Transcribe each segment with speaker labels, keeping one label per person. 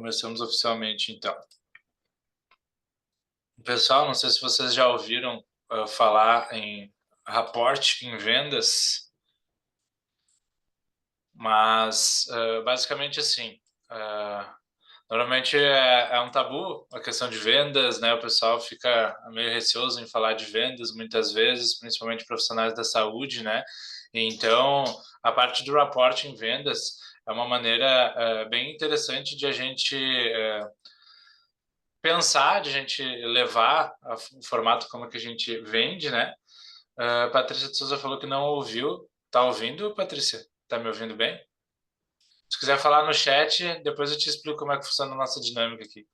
Speaker 1: Começamos oficialmente, então. Pessoal, não sei se vocês já ouviram falar em rapport em vendas, mas basicamente assim, normalmente é um tabu a questão de vendas, né? O pessoal fica meio receoso em falar de vendas muitas vezes, principalmente profissionais da saúde, né? Então, a parte do rapport em vendas é uma maneira bem interessante de a gente pensar, de a gente levar o formato como que a gente vende, né? Patrícia de Souza falou que não ouviu. Tá ouvindo, Patrícia? Tá me ouvindo bem? Se quiser falar no chat, depois eu te explico como é que funciona a nossa dinâmica aqui.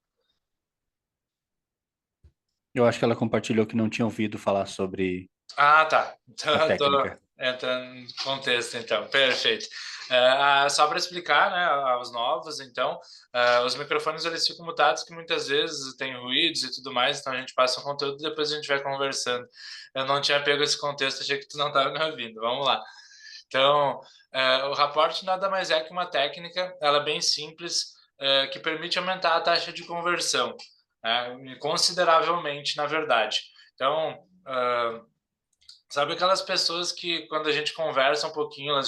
Speaker 2: Eu acho que ela compartilhou que não tinha ouvido falar sobre
Speaker 1: Ah, tá.
Speaker 2: a
Speaker 1: Então, tô
Speaker 2: técnica.
Speaker 1: entrando em contexto, então. Perfeito. Só para explicar, né, aos novos, então, os microfones eles ficam mutados, que muitas vezes tem ruídos e tudo mais, então a gente passa o conteúdo e depois a gente vai conversando. Eu não tinha pego esse contexto, achei que tu não estava me ouvindo. Vamos lá. Então, o rapport nada mais é que uma técnica, ela é bem simples, que permite aumentar a taxa de conversão, né, consideravelmente, na verdade. Então, sabe aquelas pessoas que quando a gente conversa um pouquinho, a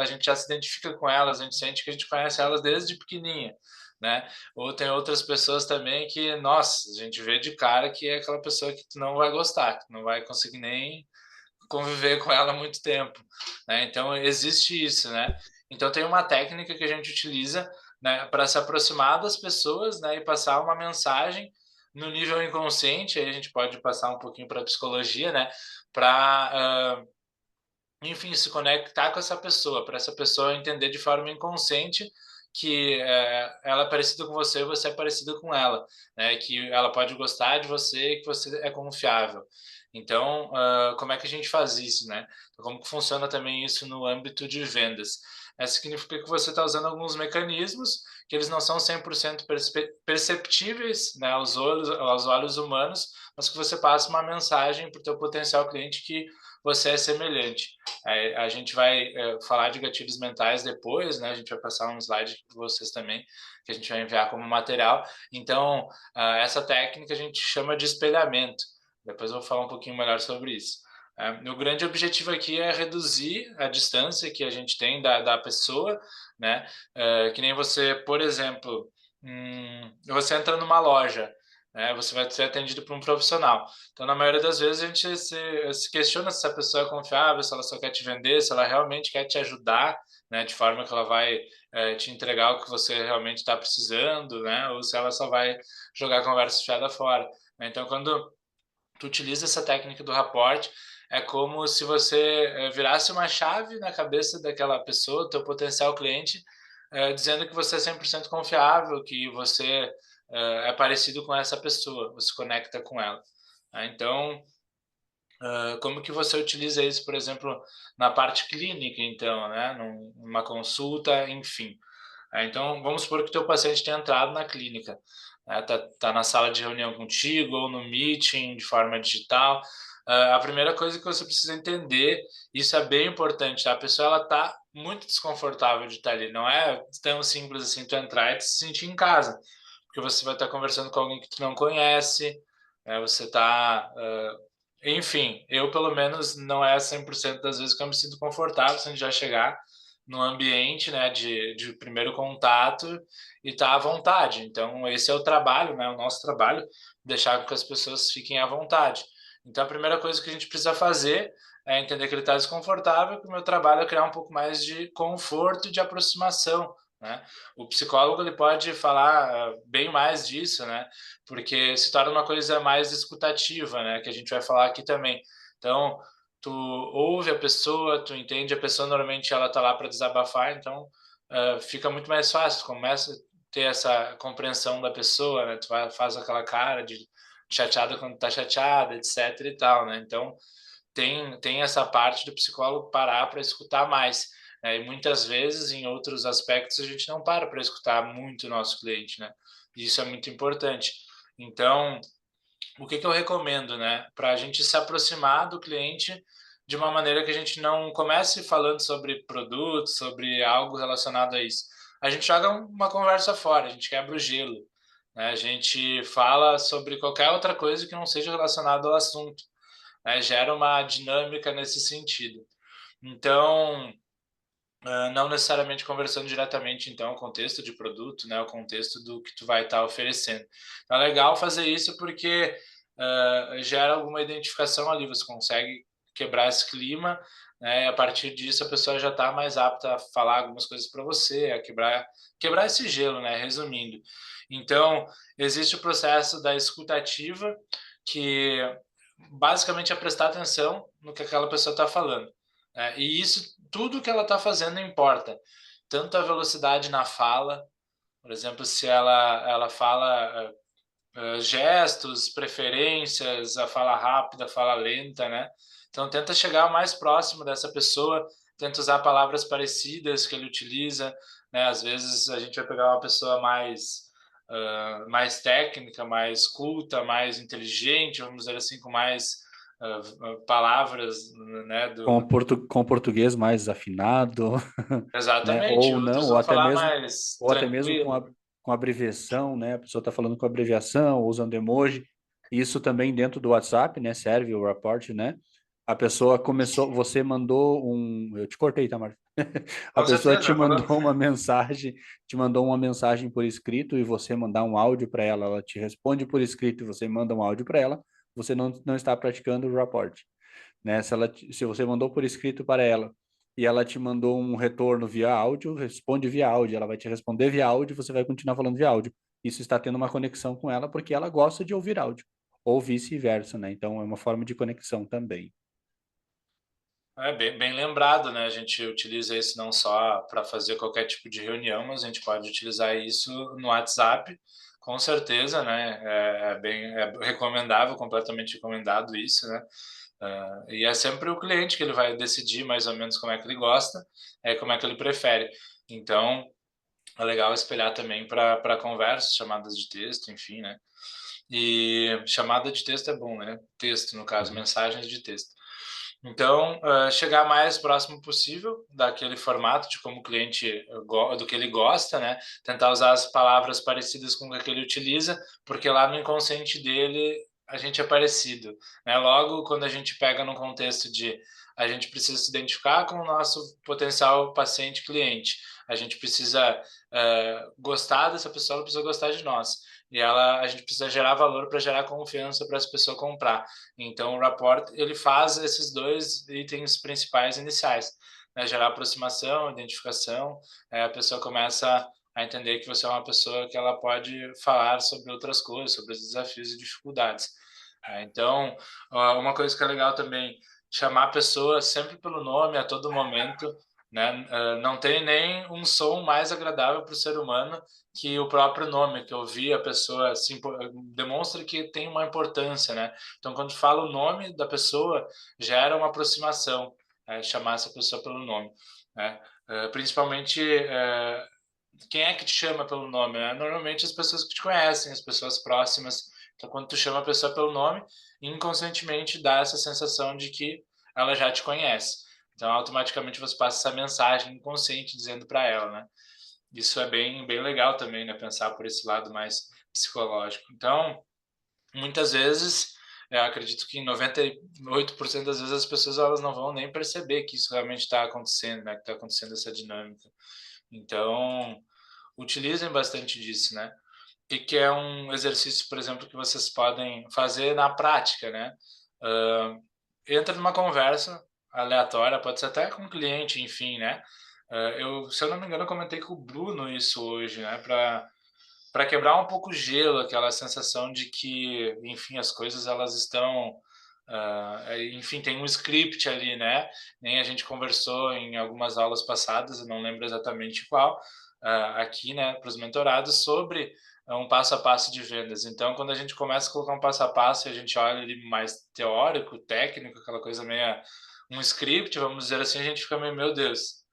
Speaker 1: gente já se identifica com elas, a gente sente que a gente conhece elas desde pequenininha, né? Ou tem outras pessoas também que, nossa, a gente vê de cara que é aquela pessoa que tu não vai gostar, que não vai conseguir nem conviver com ela há muito tempo, né? Então existe isso, né? Então tem uma técnica que a gente utiliza, né, para se aproximar das pessoas, né, e passar uma mensagem no nível inconsciente. Aí a gente pode passar um pouquinho para a psicologia, né, para enfim, se conectar com essa pessoa, para essa pessoa entender de forma inconsciente que ela é parecida com você e você é parecido com ela, né? Que ela pode gostar de você e que você é confiável. Então, como é que a gente faz isso, né? Como que funciona também isso no âmbito de vendas? Significa que você está usando alguns mecanismos que eles não são 100% perceptíveis, né, aos olhos humanos, mas que você passa uma mensagem para o teu potencial cliente que você é semelhante. A gente vai falar de gatilhos mentais depois, né? A gente vai passar um slide para vocês também, que a gente vai enviar como material. Então, essa técnica a gente chama de espelhamento. Depois eu vou falar um pouquinho melhor sobre isso. O grande objetivo aqui é reduzir a distância que a gente tem da pessoa, né? Que nem você, por exemplo, você entra numa loja, né? Você vai ser atendido por um profissional. Então, na maioria das vezes, a gente se questiona se essa pessoa é confiável, se ela só quer te vender, se ela realmente quer te ajudar, né? De forma que ela vai te entregar o que você realmente está precisando, né? Ou se ela só vai jogar a conversa fiada fora. Então, quando tu utiliza essa técnica do rapport, é como se você virasse uma chave na cabeça daquela pessoa, teu potencial cliente, dizendo que você é 100% confiável, que você é parecido com essa pessoa, você conecta com ela. Então, como que você utiliza isso, por exemplo, na parte clínica, então, né? Numa consulta, enfim. Então, vamos supor que o teu paciente tenha entrado na clínica, né? Tá na sala de reunião contigo ou no meeting de forma digital. A primeira coisa que você precisa entender, isso é bem importante, tá? A pessoa ela tá muito desconfortável de estar ali. Não é tão simples assim tu entrar e te se sentir em casa, porque você vai estar conversando com alguém que tu não conhece, né? Você tá enfim, eu pelo menos não é 100% das vezes que eu me sinto confortável se a gente já chegar no ambiente, né, de primeiro contato e tá à vontade. Então, esse é o trabalho, né, o nosso trabalho, deixar com que as pessoas fiquem à vontade. Então, a primeira coisa que a gente precisa fazer é entender que ele está desconfortável, que o meu trabalho é criar um pouco mais de conforto e de aproximação, né? O psicólogo ele pode falar bem mais disso, né? Porque se torna uma coisa mais escutativa, né? Que a gente vai falar aqui também. Então, tu ouve a pessoa, tu entende a pessoa, normalmente ela tá lá para desabafar, então fica muito mais fácil, tu começa a ter essa compreensão da pessoa, né? Faz aquela cara de chateada quando tá chateada, etc e tal, né? Então, tem essa parte do psicólogo parar para escutar mais, né? E muitas vezes, em outros aspectos, a gente não para escutar muito o nosso cliente, né? E isso é muito importante. Então, o que eu recomendo, né? Para a gente se aproximar do cliente de uma maneira que a gente não comece falando sobre produtos, sobre algo relacionado a isso. a gente joga uma conversa fora, a gente quebra o gelo, né? A gente fala sobre qualquer outra coisa que não seja relacionada ao assunto, né? Gera uma dinâmica nesse sentido. Então, não necessariamente conversando diretamente, então, o contexto de produto, né, o contexto do que tu vai estar oferecendo. Então, é legal fazer isso porque gera alguma identificação ali, você consegue quebrar esse clima, né, e a partir disso a pessoa já está mais apta a falar algumas coisas para você, a quebrar esse gelo, né, resumindo. Então, existe o processo da escutativa, que basicamente é prestar atenção no que aquela pessoa está falando. E isso, tudo que ela está fazendo importa. Tanto a velocidade na fala, por exemplo, se ela fala gestos, preferências, a fala rápida, a fala lenta, né? Então, tenta chegar mais próximo dessa pessoa, tenta usar palavras parecidas que ele utiliza, né? Às vezes a gente vai pegar uma pessoa mais técnica, mais culta, mais inteligente, vamos dizer assim, com mais palavras, né?
Speaker 2: Com o português mais afinado, né?
Speaker 1: Exatamente.
Speaker 2: Ou não,
Speaker 1: Outros vão falar mais
Speaker 2: ou até mesmo
Speaker 1: tranquilo.
Speaker 2: com abreviação, né? A pessoa está falando com abreviação, usando emoji. Isso também dentro do WhatsApp, né? Serve o report, né? A pessoa começou, você mandou eu te cortei, tá, Marta? A
Speaker 1: Com
Speaker 2: pessoa
Speaker 1: certeza, vai falando.
Speaker 2: te mandou uma mensagem por escrito e você mandar um áudio para ela, ela te responde por escrito e você manda um áudio para ela, você não está praticando o report, né? Se você mandou por escrito para ela e ela te mandou um retorno via áudio, responde via áudio, ela vai te responder via áudio, você vai continuar falando via áudio. Isso está tendo uma conexão com ela porque ela gosta de ouvir áudio, ou vice-versa, né? Então é uma forma de conexão também.
Speaker 1: É bem lembrado, né? A gente utiliza isso não só para fazer qualquer tipo de reunião, mas a gente pode utilizar isso no WhatsApp, com certeza, né? É recomendável, completamente recomendado isso, né? E é sempre o cliente que ele vai decidir mais ou menos como é que ele gosta, como é que ele prefere. Então, é legal espelhar também para conversas, chamadas de texto, enfim, né? E chamada de texto é bom, né? Texto, no caso,
Speaker 2: Uhum.
Speaker 1: mensagens de texto. Então, chegar mais próximo possível daquele formato de como o cliente do que ele gosta, né? Tentar usar as palavras parecidas com o que ele utiliza, porque lá no inconsciente dele a gente é parecido, né? Logo, quando a gente pega no contexto de a gente precisa se identificar com o nosso potencial paciente cliente, a gente precisa gostar dessa pessoa, ela precisa gostar de nós. E a gente precisa gerar valor para gerar confiança para essa pessoa comprar. Então, o rapport ele faz esses dois itens principais iniciais, né? Gerar aproximação, identificação. A pessoa começa a entender que você é uma pessoa que ela pode falar sobre outras coisas, sobre os desafios e dificuldades. Então, uma coisa que é legal também, chamar a pessoa sempre pelo nome a todo momento, né? Não tem nem um som mais agradável para o ser humano que o próprio nome, que ouvir a pessoa assim, demonstra que tem uma importância, né? Então, quando fala o nome da pessoa, gera uma aproximação, chamar essa pessoa pelo nome, né? Principalmente, quem é que te chama pelo nome, né? Normalmente as pessoas que te conhecem, as pessoas próximas. Então, quando tu chama a pessoa pelo nome, inconscientemente dá essa sensação de que ela já te conhece. Então, automaticamente você passa essa mensagem inconsciente dizendo para ela, né? Isso é bem legal também, né? Pensar por esse lado mais psicológico. Então, muitas vezes, eu acredito que em 98% das vezes as pessoas elas não vão nem perceber que isso realmente está acontecendo, né? Que está acontecendo essa dinâmica. Então, utilizem bastante disso, né? E que é um exercício, por exemplo, que vocês podem fazer na prática, né? Uh, Entra numa conversa aleatória, pode ser até com um cliente, enfim, né? Se eu não me engano, eu comentei com o Bruno isso hoje, né? Para quebrar um pouco o gelo, aquela sensação de que, enfim, as coisas elas estão, enfim, tem um script ali, né? Nem a gente conversou em algumas aulas passadas, eu não lembro exatamente qual, aqui, né, para os mentorados sobre um passo a passo de vendas. Então, quando a gente começa a colocar um passo a passo e a gente olha ali mais teórico, técnico, aquela coisa meio um script, vamos dizer assim, a gente fica meio, meu Deus,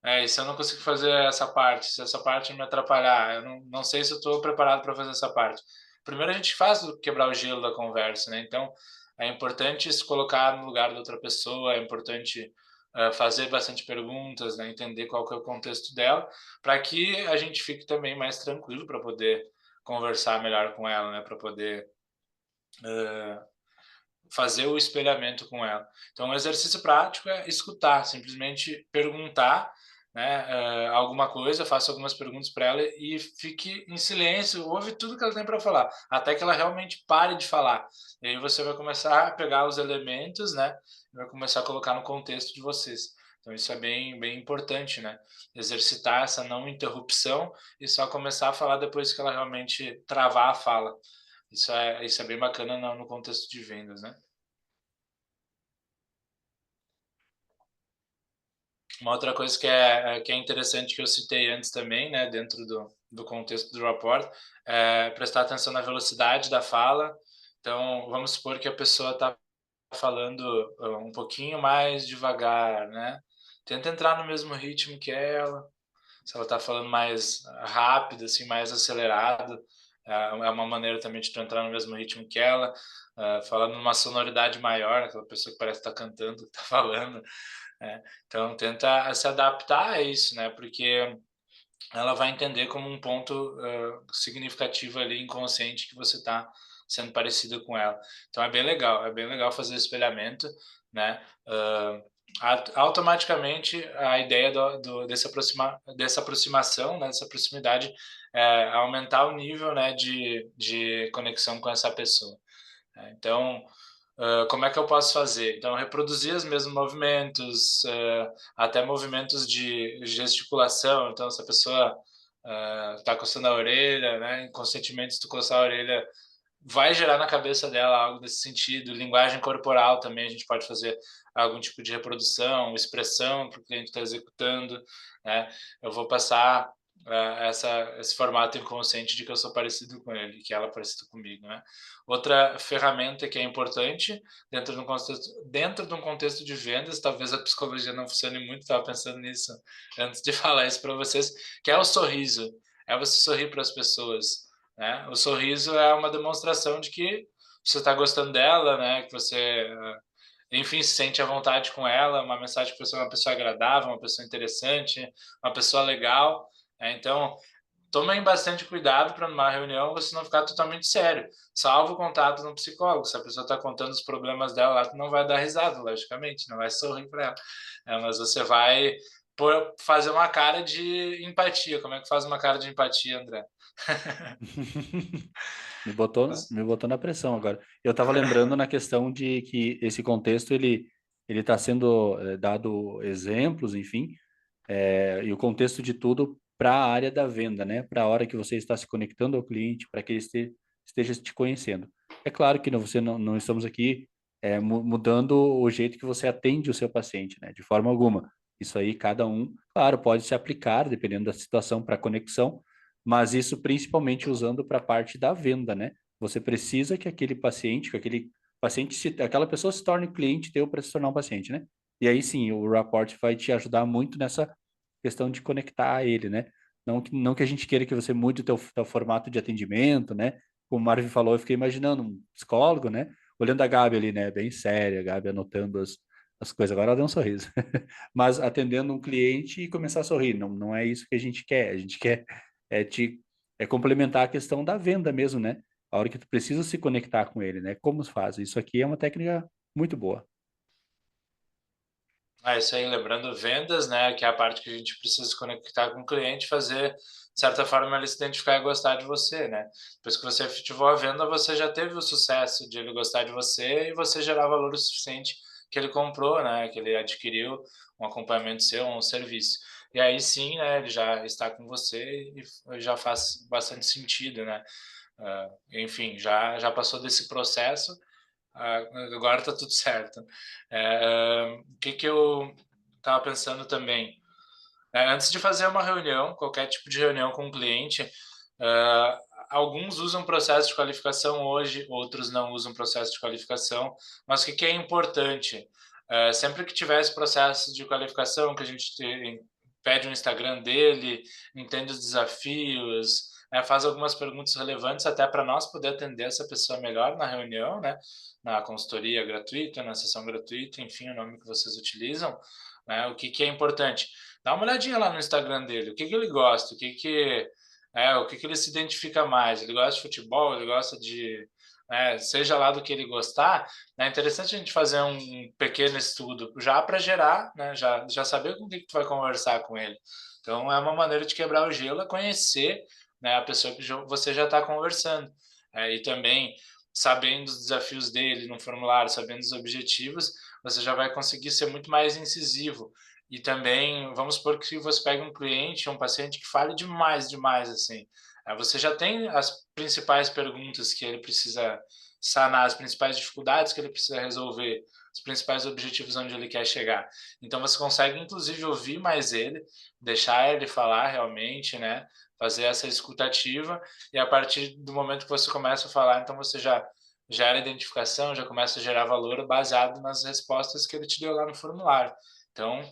Speaker 1: e se eu não consigo fazer essa parte, se essa parte me atrapalhar, eu não sei se eu estou preparado para fazer essa parte. Primeiro a gente faz quebrar o gelo da conversa, né? Então é importante se colocar no lugar da outra pessoa, é importante fazer bastante perguntas, né, entender qual que é o contexto dela, para que a gente fique também mais tranquilo para poder conversar melhor com ela, né, para poder fazer o espelhamento com ela. Então, um exercício prático é escutar, simplesmente perguntar, né, alguma coisa, faça algumas perguntas para ela e fique em silêncio, ouve tudo que ela tem para falar, até que ela realmente pare de falar. E aí você vai começar a pegar os elementos, né, e vai começar a colocar no contexto de vocês. Então, isso é bem importante, né? Exercitar essa não interrupção e só começar a falar depois que ela realmente travar a fala. Isso é bem bacana no contexto de vendas, né? Uma outra coisa que é interessante que eu citei antes também, né, dentro do contexto do rapport, é prestar atenção na velocidade da fala. Então, vamos supor que a pessoa está falando um pouquinho mais devagar, né? Tenta entrar no mesmo ritmo que ela. Se ela está falando mais rápido, assim, mais acelerado, é uma maneira também de tu entrar no mesmo ritmo que ela. Falando numa sonoridade maior, aquela pessoa que parece estar cantando, está falando. Então, tenta se adaptar a isso, né? Porque ela vai entender como um ponto significativo ali, inconsciente, que você está sendo parecida com ela. Então, é bem legal fazer espelhamento, né? Automaticamente, a ideia dessa aproximação, né, dessa proximidade, é aumentar o nível, né, de conexão com essa pessoa. Então, como é que eu posso fazer? Então, reproduzir os mesmos movimentos, até movimentos de gesticulação. Então, se a pessoa está coçando a orelha, né, inconscientemente, se tu coçar a orelha, vai gerar na cabeça dela algo desse sentido. Linguagem corporal também, a gente pode fazer algum tipo de reprodução, expressão para o cliente estar executando, né? Eu vou passar esse formato inconsciente de que eu sou parecido com ele, que ela é parecida comigo, né? Outra ferramenta que é importante dentro de um contexto de vendas, talvez a psicologia não funcione muito, estava pensando nisso antes de falar isso para vocês, que é o sorriso. É você sorrir para as pessoas, né? O sorriso é uma demonstração de que você está gostando dela, né? Que você, enfim, se sente à vontade com ela, uma mensagem que você é uma pessoa agradável, uma pessoa interessante, uma pessoa legal, né? Então, tomem bastante cuidado para numa reunião você não ficar totalmente sério. Salvo o contato no psicólogo. Se a pessoa está contando os problemas dela lá, tu não vai dar risada, logicamente, não vai sorrir para ela. Mas você vai fazer uma cara de empatia. Como é que faz uma cara de empatia, André?
Speaker 2: Me botou na pressão agora. Eu estava lembrando na questão de que esse contexto ele está sendo dado exemplos, enfim, e o contexto de tudo para a área da venda, né? Para a hora que você está se conectando ao cliente, para que ele esteja te conhecendo. É claro que você não estamos aqui mudando o jeito que você atende o seu paciente, né? De forma alguma. Isso aí, cada um, claro, pode se aplicar, dependendo da situação, para conexão, mas isso principalmente usando para a parte da venda, né? Você precisa que aquele paciente, aquela pessoa se torne cliente teu para se tornar um paciente, né? E aí sim, o rapport vai te ajudar muito nessa questão de conectar a ele, né? Não que a gente queira que você mude o teu formato de atendimento, né? Como o Marvin falou, eu fiquei imaginando um psicólogo, né? Olhando a Gabi ali, né? Bem séria, a Gabi anotando as coisas. Agora ela deu um sorriso. Mas atendendo um cliente e começar a sorrir. Não é isso que a gente quer. A gente quer é, te, complementar a questão da venda mesmo, né? A hora que tu precisa se conectar com ele, né? Como se faz? Isso aqui é uma técnica muito boa.
Speaker 1: Isso aí, lembrando vendas, né, que é a parte que a gente precisa se conectar com o cliente, fazer, de certa forma, ele se identificar e gostar de você, né? Depois que você efetivou a venda, você já teve o sucesso de ele gostar de você e você gerar valor o suficiente que ele comprou, né, que ele adquiriu um acompanhamento seu, um serviço. E aí sim, né, ele já está com você e já faz bastante sentido, né? Enfim, já passou desse processo, agora está tudo certo. O que eu estava pensando também? Antes de fazer uma reunião, qualquer tipo de reunião com um cliente, uh, alguns usam processo de qualificação hoje, outros não usam processo de qualificação, mas o que é importante? Sempre que tiver esse processo de qualificação, que a gente pede o Instagram dele, entende os desafios, faz algumas perguntas relevantes até para nós poder atender essa pessoa melhor na reunião, né? Na consultoria gratuita, na sessão gratuita, enfim, o nome que vocês utilizam, né? O que que é importante? Dá uma olhadinha lá no Instagram dele, o que que ele gosta, o que que ele se identifica mais. Ele gosta de futebol, ele gosta de, seja lá do que ele gostar, é interessante a gente fazer um pequeno estudo já para gerar, né? Já saber com o que que tu vai conversar com ele. Então, é uma maneira de quebrar o gelo, é conhecer, né, a pessoa que você já está conversando. E também, sabendo os desafios dele no formulário, sabendo os objetivos, você já vai conseguir ser muito mais incisivo. E também, vamos supor que você pega um cliente, um paciente que fale demais, demais, assim. Você já tem as principais perguntas que ele precisa sanar, as principais dificuldades que ele precisa resolver, os principais objetivos onde ele quer chegar. Então, você consegue, inclusive, ouvir mais ele, deixar ele falar realmente, né? Fazer essa escutativa, e a partir do momento que você começa a falar, então você já gera identificação, já começa a gerar valor baseado nas respostas que ele te deu lá no formulário. Então,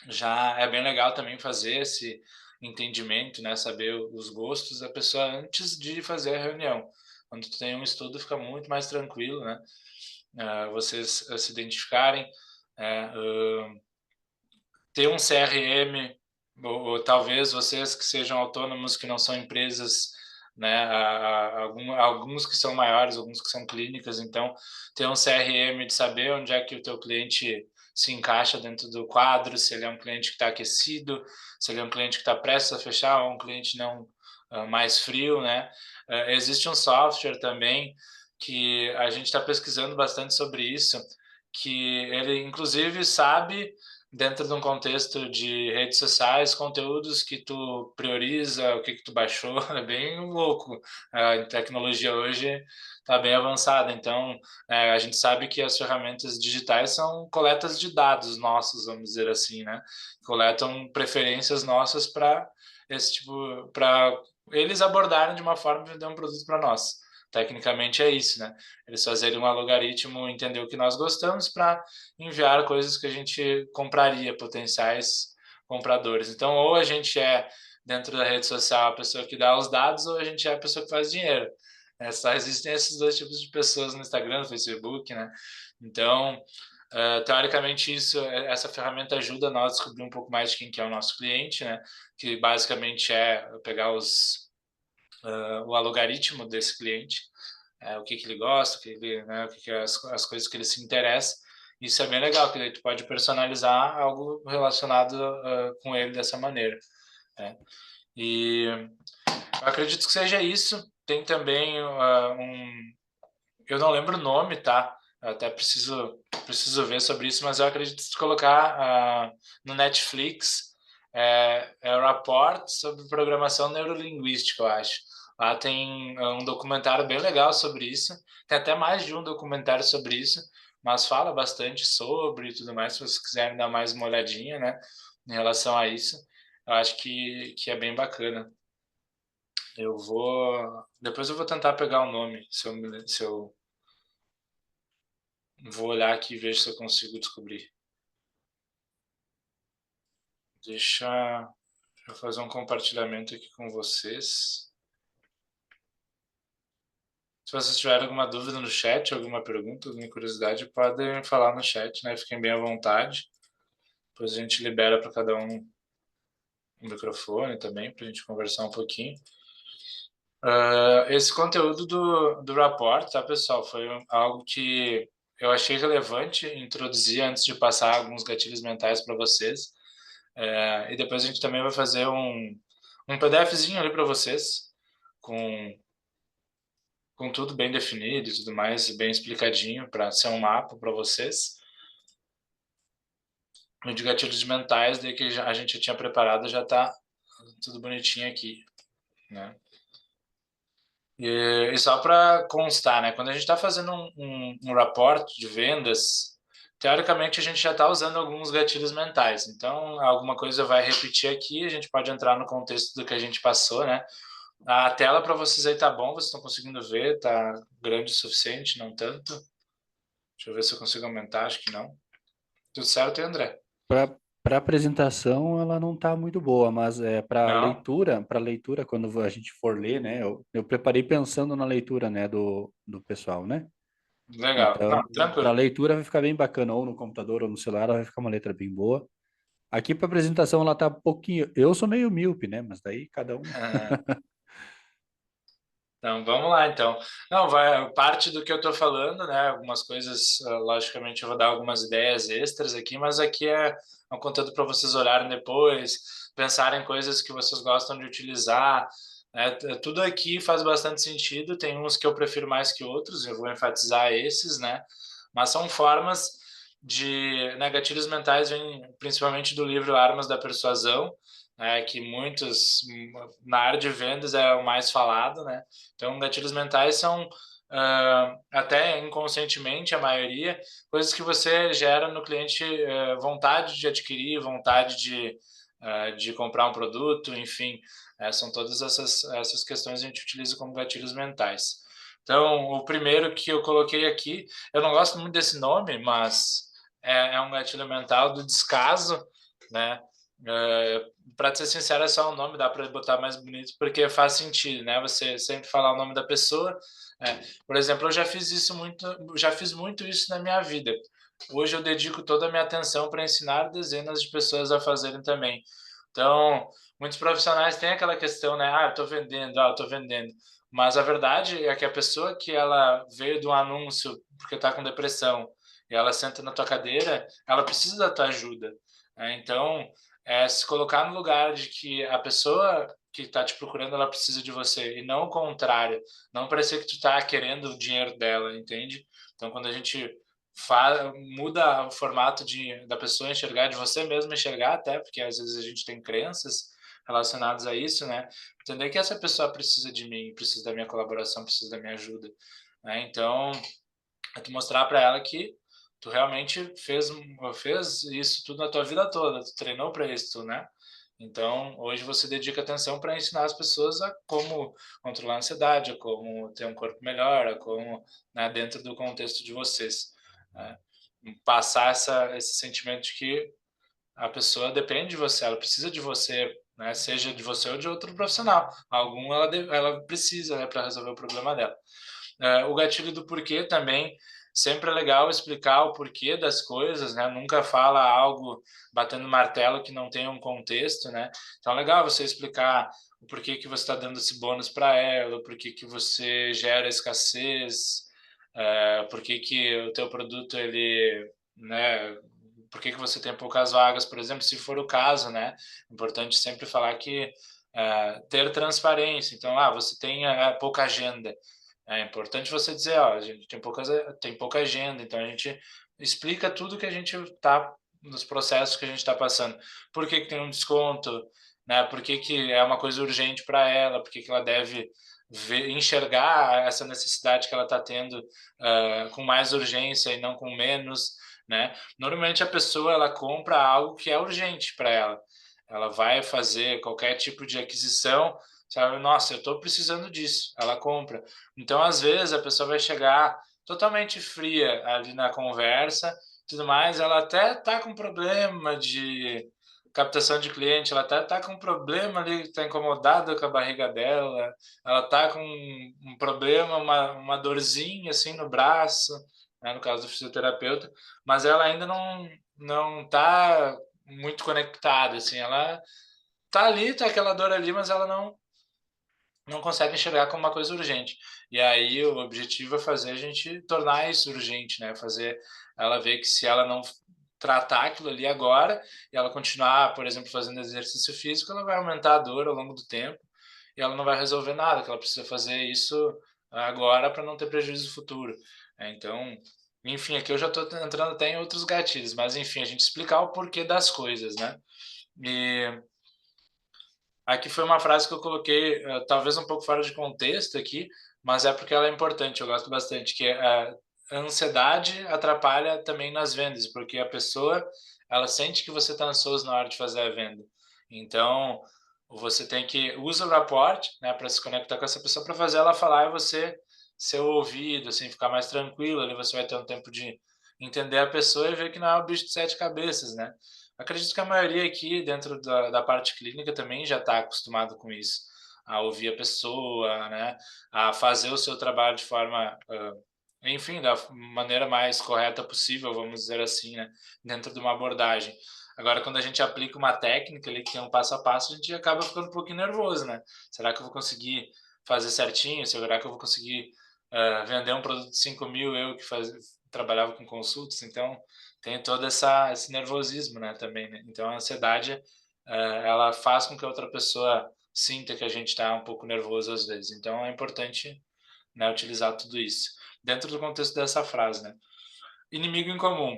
Speaker 1: já é bem legal também fazer esse entendimento, né? Saber os gostos da pessoa antes de fazer a reunião. Quando tu tem um estudo, fica muito mais tranquilo, né? Vocês se identificarem, ter um CRM, ou talvez vocês que sejam autônomos, que não são empresas, né? Alguns que são maiores, alguns que são clínicas, então ter um CRM de saber onde é que o teu cliente se encaixa dentro do quadro, se ele é um cliente que está aquecido, se ele é um cliente que está prestes a fechar ou um cliente não mais frio, né? Existe um software também que a gente está pesquisando bastante sobre isso, que ele inclusive sabe, dentro de um contexto de redes sociais, conteúdos que tu prioriza, o que que tu baixou, é bem louco. A tecnologia hoje está bem avançada, então a gente sabe que as ferramentas digitais são coletas de dados nossos, vamos dizer assim, né? Coletam preferências nossas para esse tipo, para eles abordarem de uma forma de vender um produto para nós. Tecnicamente é isso, né? Eles fazerem um algoritmo, entender o que nós gostamos para enviar coisas que a gente compraria, potenciais compradores. Então, ou a gente é, dentro da rede social, a pessoa que dá os dados, ou a gente é a pessoa que faz dinheiro. Só existem esses dois tipos de pessoas no Instagram, no Facebook, né? Então, teoricamente, essa ferramenta ajuda nós a descobrir um pouco mais de quem que é o nosso cliente, né? Que basicamente é pegar o algoritmo desse cliente, o que que ele gosta, o que que é as coisas que ele se interessa. Isso é bem legal, que daí tu pode personalizar algo relacionado com ele dessa maneira, né? E eu acredito que seja isso. Tem também eu não lembro o nome, tá? Eu até preciso ver sobre isso, mas eu acredito que se colocar no Netflix o Rapport sobre programação neurolinguística, eu acho. Lá tem um documentário bem legal sobre isso. Tem até mais de um documentário sobre isso, mas fala bastante sobre e tudo mais, se vocês quiserem dar mais uma olhadinha, né, em relação a isso. Eu acho que é bem bacana. Depois eu vou tentar pegar o nome, se eu vou olhar aqui e vejo se eu consigo descobrir. Deixa eu fazer um compartilhamento aqui com vocês. Se vocês tiverem alguma dúvida no chat, alguma pergunta, alguma curiosidade, podem falar no chat, né? Fiquem bem à vontade. Depois a gente libera para cada um microfone também, para a gente conversar um pouquinho. Esse conteúdo do rapport, tá, pessoal? Foi algo que eu achei relevante introduzir antes de passar alguns gatilhos mentais para vocês. E depois a gente também vai fazer um PDFzinho ali para vocês, com tudo bem definido e tudo mais, bem explicadinho, para ser um mapa para vocês. O de gatilhos mentais, daí que a gente já tinha preparado, já está tudo bonitinho aqui, né? E só para constar, né? Quando a gente está fazendo um rapport de vendas, teoricamente a gente já está usando alguns gatilhos mentais. Então, alguma coisa vai repetir aqui, a gente pode entrar no contexto do que a gente passou, né? A tela para vocês aí tá bom, vocês estão conseguindo ver, tá grande o suficiente, não tanto. Deixa eu ver se eu consigo aumentar, acho que não. Tudo certo, André?
Speaker 2: Para apresentação, ela não está muito boa, mas
Speaker 1: Não?
Speaker 2: para leitura, quando a gente for ler, né? Eu preparei pensando na leitura, né, do pessoal, né?
Speaker 1: Legal. Não,
Speaker 2: Então, para
Speaker 1: tranquilo.
Speaker 2: leitura vai ficar bem bacana, ou no computador ou no celular, ela vai ficar uma letra bem boa. Aqui para apresentação ela tá um pouquinho. Eu sou meio míope, né? Mas daí cada um.
Speaker 1: Então, vamos lá, então. Não, vai parte do que eu estou falando, né? Algumas coisas, logicamente, eu vou dar algumas ideias extras aqui, mas aqui é um conteúdo para vocês olharem depois, pensarem em coisas que vocês gostam de utilizar, né? Tudo aqui faz bastante sentido. Tem uns que eu prefiro mais que outros, eu vou enfatizar esses, né? Mas são formas de, né, gatilhos mentais vêm principalmente do livro Armas da Persuasão, né? Que muitos na área de vendas é o mais falado, né? Então, gatilhos mentais são, até inconscientemente, a maioria, coisas que você gera no cliente, vontade de adquirir, vontade de comprar um produto, enfim, são todas essas questões que a gente utiliza como gatilhos mentais. Então, o primeiro que eu coloquei aqui, eu não gosto muito desse nome, mas é um gatilho mental do descaso, né? Para ser sincero, é só o nome, dá para botar mais bonito, porque faz sentido, né? Você sempre falar o nome da pessoa. Por exemplo, eu já fiz muito isso na minha vida. Hoje eu dedico toda a minha atenção para ensinar dezenas de pessoas a fazerem também. Então, muitos profissionais têm aquela questão, né? Ah, eu estou vendendo, eu estou vendendo. Mas a verdade é que a pessoa que ela veio de um anúncio porque está com depressão e ela senta na tua cadeira, ela precisa da tua ajuda. Então, se colocar no lugar de que a pessoa que está te procurando, ela precisa de você, e não o contrário. Não parecer que tu está querendo o dinheiro dela, entende? Então, quando a gente muda o formato da pessoa enxergar, de você mesmo enxergar até, porque às vezes a gente tem crenças relacionadas a isso, né? Entender que essa pessoa precisa de mim, precisa da minha colaboração, precisa da minha ajuda, né? Então, é tu mostrar para ela que tu realmente fez isso tudo na tua vida toda, tu treinou para isso, né? Então, hoje você dedica atenção para ensinar as pessoas a como controlar a ansiedade, a como ter um corpo melhor, a como, né, dentro do contexto de vocês, né? Passar esse sentimento de que a pessoa depende de você, ela precisa de você, né? Seja de você ou de outro profissional. Algum ela precisa, né, para resolver o problema dela. O gatilho do porquê também, sempre é legal explicar o porquê das coisas, né? Nunca fala algo batendo martelo que não tenha um contexto, né? Então é legal você explicar o porquê que você está dando esse bônus para ela, o porquê que você gera escassez, por que o teu produto, ele, né? Por que você tem poucas vagas, por exemplo, se for o caso, né? Importante sempre falar que ter transparência. Então, você tem pouca agenda. É importante você dizer, ó, a gente tem pouca agenda, então a gente explica tudo que a gente tá nos processos que a gente está passando. Por que que tem um desconto, né? Por que que é uma coisa urgente para ela? Por que que ela deve enxergar essa necessidade que ela está tendo com mais urgência e não com menos, né? Normalmente a pessoa ela compra algo que é urgente para ela. Ela vai fazer qualquer tipo de aquisição, sabe? Nossa, eu estou precisando disso. Ela compra. Então, às vezes, a pessoa vai chegar totalmente fria ali na conversa, tudo mais. Ela até tá com problema de captação de cliente, ela até tá com problema ali, está incomodada com a barriga dela, ela tá com um problema, uma dorzinha assim no braço, né, no caso do fisioterapeuta, mas ela ainda não tá muito conectada, assim, ela tá ali, tá aquela dor ali, mas ela não consegue enxergar como uma coisa urgente. E aí o objetivo é fazer a gente tornar isso urgente, né? Fazer ela ver que se ela não tratar aquilo ali agora e ela continuar, por exemplo, fazendo exercício físico, ela vai aumentar a dor ao longo do tempo e ela não vai resolver nada, que ela precisa fazer isso agora para não ter prejuízo futuro. Então, enfim, aqui eu já estou entrando até em outros gatilhos, mas enfim, a gente explicar o porquê das coisas, né? E aqui foi uma frase que eu coloquei, talvez um pouco fora de contexto aqui, mas é porque ela é importante, eu gosto bastante, que é a ansiedade atrapalha também nas vendas, porque a pessoa, ela sente que você está ansioso na hora de fazer a venda. Então, você tem que usar o rapport, né, para se conectar com essa pessoa, para fazer ela falar e você ser o ouvido, assim, ficar mais tranquilo, ali você vai ter um tempo de entender a pessoa e ver que não é o bicho de sete cabeças, né? acredito que a maioria aqui, dentro da parte clínica, também já está acostumado com isso, a ouvir a pessoa, né, a fazer o seu trabalho de forma, enfim, da maneira mais correta possível, vamos dizer assim, né, dentro de uma abordagem. Agora, quando a gente aplica uma técnica ali que tem um passo a passo, a gente acaba ficando um pouquinho nervoso, né? Será que eu vou conseguir fazer certinho? Será que eu vou conseguir vender um produto de 5.000, eu que trabalhava com consultas? Então, tem todo esse nervosismo, né, também, né? Então, a ansiedade, ela faz com que a outra pessoa sinta que a gente está um pouco nervoso às vezes. Então, é importante, né, utilizar tudo isso. Dentro do contexto dessa frase, né? Inimigo em comum.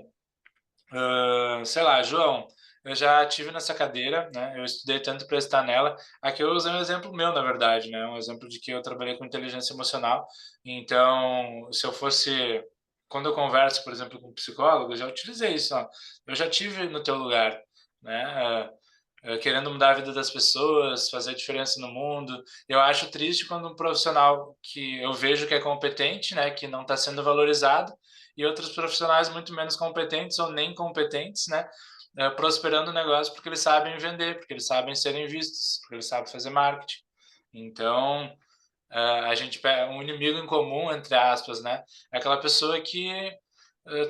Speaker 1: Sei lá, João, eu já tive nessa cadeira, né? Eu estudei tanto para estar nela. Aqui eu usei um exemplo meu, na verdade, né? Um exemplo de que eu trabalhei com inteligência emocional. Então, se eu fosse, quando eu converso, por exemplo, com um psicólogo, eu já utilizei isso, ó. Eu já tive no teu lugar, né? Querendo mudar a vida das pessoas, fazer diferença no mundo. Eu acho triste quando um profissional que eu vejo que é competente, né, que não está sendo valorizado, e outros profissionais muito menos competentes ou nem competentes, né, prosperando o negócio porque eles sabem vender, porque eles sabem serem vistos, porque eles sabem fazer marketing. Então, a gente pega um inimigo em comum, entre aspas, né, é aquela pessoa que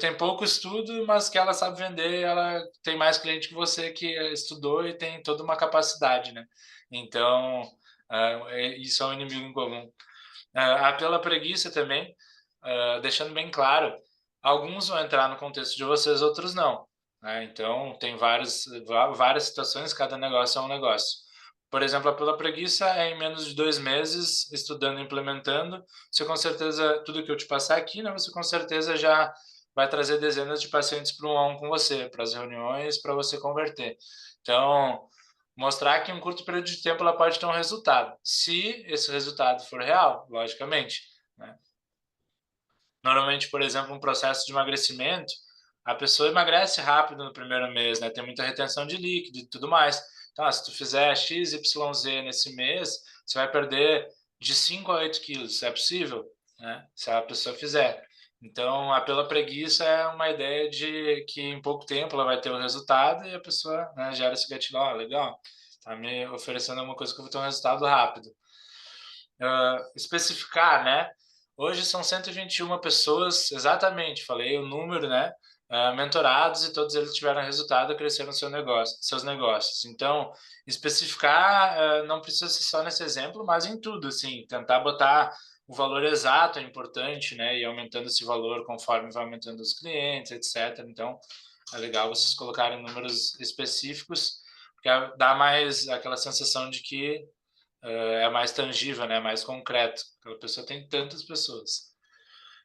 Speaker 1: tem pouco estudo, mas que ela sabe vender, ela tem mais cliente que você que estudou e tem toda uma capacidade, né? Então, isso é um inimigo em comum. Pela preguiça também, deixando bem claro, alguns vão entrar no contexto de vocês, outros não, né? Então, tem várias situações, cada negócio é um negócio. Por exemplo, a pela preguiça é em menos de 2 meses, estudando e implementando. Você com certeza, tudo que eu te passar aqui, né, você com certeza já vai trazer dezenas de pacientes para um a um com você, para as reuniões, para você converter. Então, mostrar que em um curto período de tempo ela pode ter um resultado, se esse resultado for real, logicamente, né? Normalmente, por exemplo, um processo de emagrecimento, a pessoa emagrece rápido no primeiro mês, né? Tem muita retenção de líquido e tudo mais. Então, se tu fizer X, Y, Z nesse mês, você vai perder de 5 a 8 quilos. É possível, né? Se a pessoa fizer. Então, a pela preguiça é uma ideia de que em pouco tempo ela vai ter o resultado e a pessoa, né, gera esse gatilho, legal, tá me oferecendo alguma coisa que eu vou ter um resultado rápido. Especificar, né? Hoje são 121 pessoas, exatamente, falei o número, né? Mentorados e todos eles tiveram resultado, cresceram seus negócios. Então, especificar não precisa ser só nesse exemplo, mas em tudo, assim, tentar botar o valor exato é importante, né? E aumentando esse valor conforme vai aumentando os clientes, etc. Então, é legal vocês colocarem números específicos, porque dá mais aquela sensação de que é mais tangível, né? Mais concreto. Aquela pessoa tem tantas pessoas.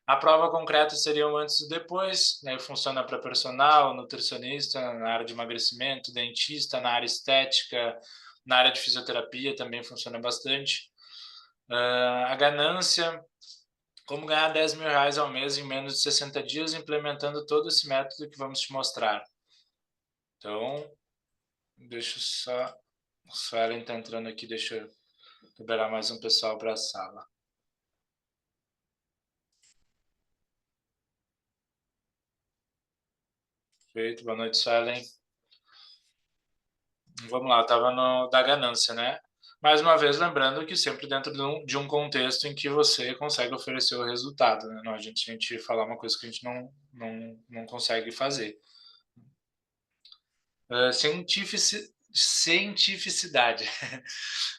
Speaker 1: A prova concreta seria o antes e depois, né? Funciona para personal, nutricionista, na área de emagrecimento, dentista, na área estética, na área de fisioterapia também funciona bastante. A ganância, como ganhar 10 mil reais ao mês em menos de 60 dias, implementando todo esse método que vamos te mostrar. Então, deixa só ela está entrando aqui, deixa eu liberar mais um pessoal para a sala. Perfeito, boa noite, Suelen. Vamos lá, estava no da ganância, né? Mais uma vez, lembrando que sempre dentro de um contexto em que você consegue oferecer o resultado, né? Não adianta a gente falar uma coisa que a gente não consegue fazer. Cientificidade.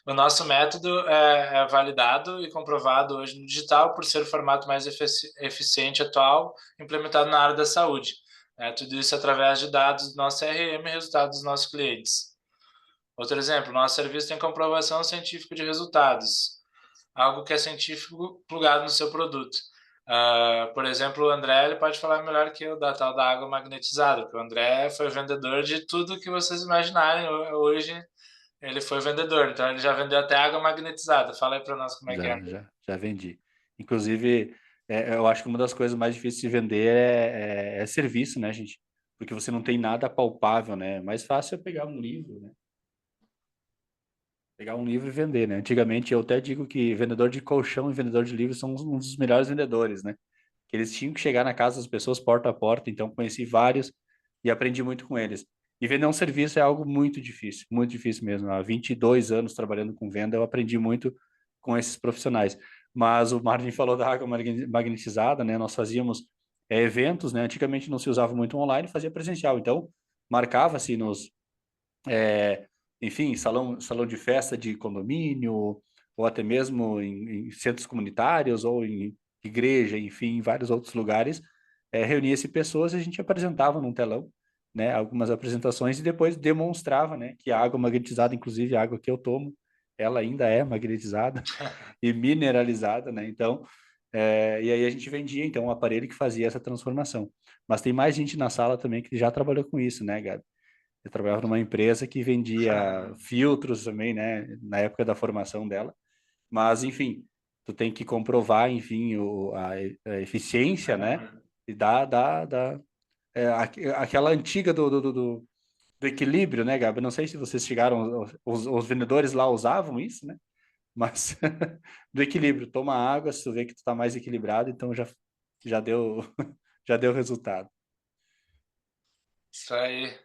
Speaker 1: O nosso método é validado e comprovado hoje no digital por ser o formato mais eficiente atual implementado na área da saúde. Tudo isso através de dados do nosso CRM e resultados dos nossos clientes. Outro exemplo, nosso serviço tem comprovação científica de resultados, algo que é científico plugado no seu produto. Por exemplo, o André ele pode falar melhor que eu da tal da água magnetizada, porque o André foi vendedor de tudo que vocês imaginarem. Hoje ele foi vendedor, então ele já vendeu até água magnetizada. Fala aí para nós como é que é.
Speaker 2: Já vendi. Inclusive, eu acho que uma das coisas mais difíceis de vender é serviço, né, gente? Porque você não tem nada palpável, né? É mais fácil é pegar um livro, né? Pegar um livro e vender, né? Antigamente eu até digo que vendedor de colchão e vendedor de livros são um dos melhores vendedores, né? Que eles tinham que chegar na casa das pessoas porta a porta, então conheci vários e aprendi muito com eles. E vender um serviço é algo muito difícil mesmo. Há 22 anos trabalhando com venda, eu aprendi muito com esses profissionais. Mas o Marvin falou da água magnetizada, né? Nós fazíamos eventos, né? Antigamente não se usava muito online, fazia presencial. Então, marcava-se nos, é, enfim, salão de festa de condomínio, ou até mesmo em centros comunitários, ou em igreja, enfim, em vários outros lugares, reunia-se pessoas e a gente apresentava num telão, né, algumas apresentações e depois demonstrava, né, que a água magnetizada, inclusive a água que eu tomo, ela ainda é magnetizada e mineralizada, né, então, e aí a gente vendia, então, um aparelho que fazia essa transformação. Mas tem mais gente na sala também que já trabalhou com isso, né, Gabi? Eu trabalhava numa empresa que vendia filtros também, né, na época da formação dela. Mas, enfim, tu tem que comprovar, enfim, a eficiência, né? E aquela antiga do equilíbrio, né, Gabi? Não sei se vocês chegaram, os vendedores lá usavam isso, né? Mas do equilíbrio, toma água, se tu vê que tu tá mais equilibrado, então já deu, já deu resultado.
Speaker 1: Isso aí.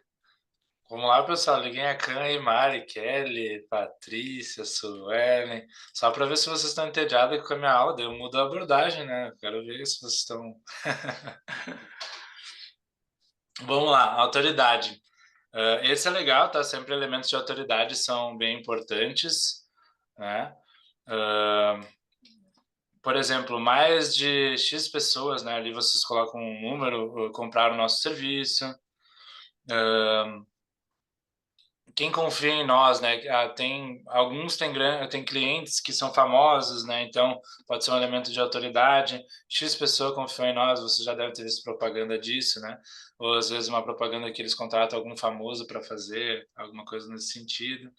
Speaker 1: Vamos lá, pessoal. Liguem a Can aí, Mari, Kelly, Patrícia, Suelen. Só para ver se vocês estão entediados com a minha aula. Daí eu mudo a abordagem, né? Quero ver se vocês estão. Vamos lá, autoridade. Esse é legal, tá? Sempre elementos de autoridade são bem importantes, né? Ah, por exemplo, mais de X pessoas, né? Ali vocês colocam um número, compraram o nosso serviço. Quem confia em nós, né? Tem alguns tem clientes que são famosos, né? Então pode ser um elemento de autoridade. X pessoa confiou em nós, você já deve ter visto propaganda disso, né? Ou às vezes uma propaganda que eles contratam algum famoso para fazer, alguma coisa nesse sentido.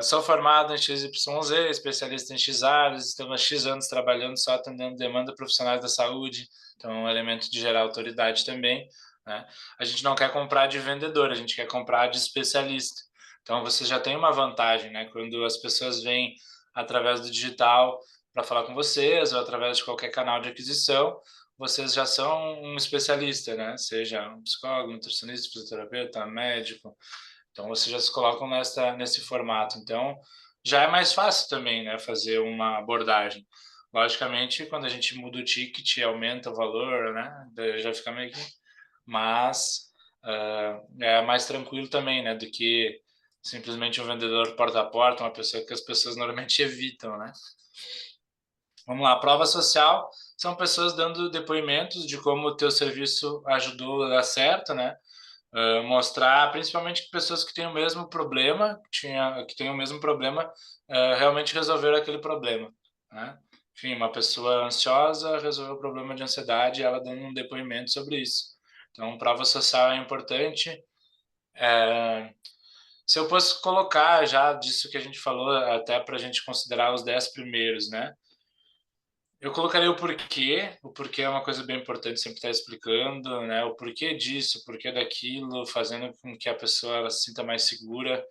Speaker 1: Sou formado em XYZ, especialista em X áreas, estou há X anos trabalhando só atendendo demanda profissionais da saúde, então é um elemento de gerar autoridade também, né? A gente não quer comprar de vendedor, a gente quer comprar de especialista. Então você já tem uma vantagem, né? Quando as pessoas vêm através do digital para falar com vocês ou através de qualquer canal de aquisição, vocês já são um especialista, né? Seja um psicólogo, nutricionista, fisioterapeuta, médico, então, vocês já se colocam nesse formato. Então, já é mais fácil também, né, fazer uma abordagem. Logicamente, quando a gente muda o ticket, aumenta o valor, né, daí já fica meio que... Mas é mais tranquilo também, né, do que simplesmente um vendedor porta a porta, uma pessoa que as pessoas normalmente evitam, né. Vamos lá, prova social são pessoas dando depoimentos de como o teu serviço ajudou a dar certo, né? Mostrar principalmente que pessoas que têm o mesmo problema, que têm o mesmo problema, realmente resolveram aquele problema, né? Enfim, uma pessoa ansiosa resolveu o problema de ansiedade e ela dando um depoimento sobre isso. Então, prova social é importante. É, Se eu fosse colocar já disso que a gente falou, até para a gente considerar os 10 primeiros, né? Eu colocaria o porquê é uma coisa bem importante sempre estar explicando, né? O porquê disso, o porquê daquilo, fazendo com que a pessoa ela se sinta mais segura.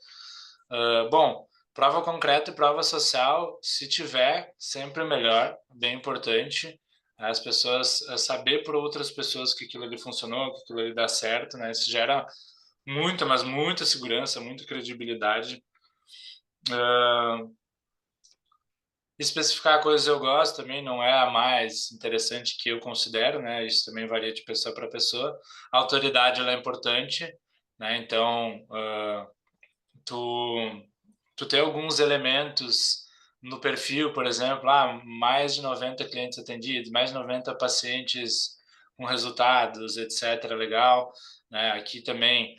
Speaker 1: Bom, prova concreta e prova social, se tiver, sempre melhor, bem importante. As pessoas saber por outras pessoas que aquilo ali funcionou, que aquilo ali dá certo, né? Isso gera muita, mas muita segurança, muita credibilidade. Uh, Especificar coisas eu gosto também não é a mais interessante que eu considero, né? Isso também varia de pessoa para pessoa. A autoridade ela é importante, né? Então, tu, tu ter alguns elementos no perfil, por exemplo, mais de 90 clientes atendidos, mais de 90 pacientes com resultados, etc. Legal, né? Aqui também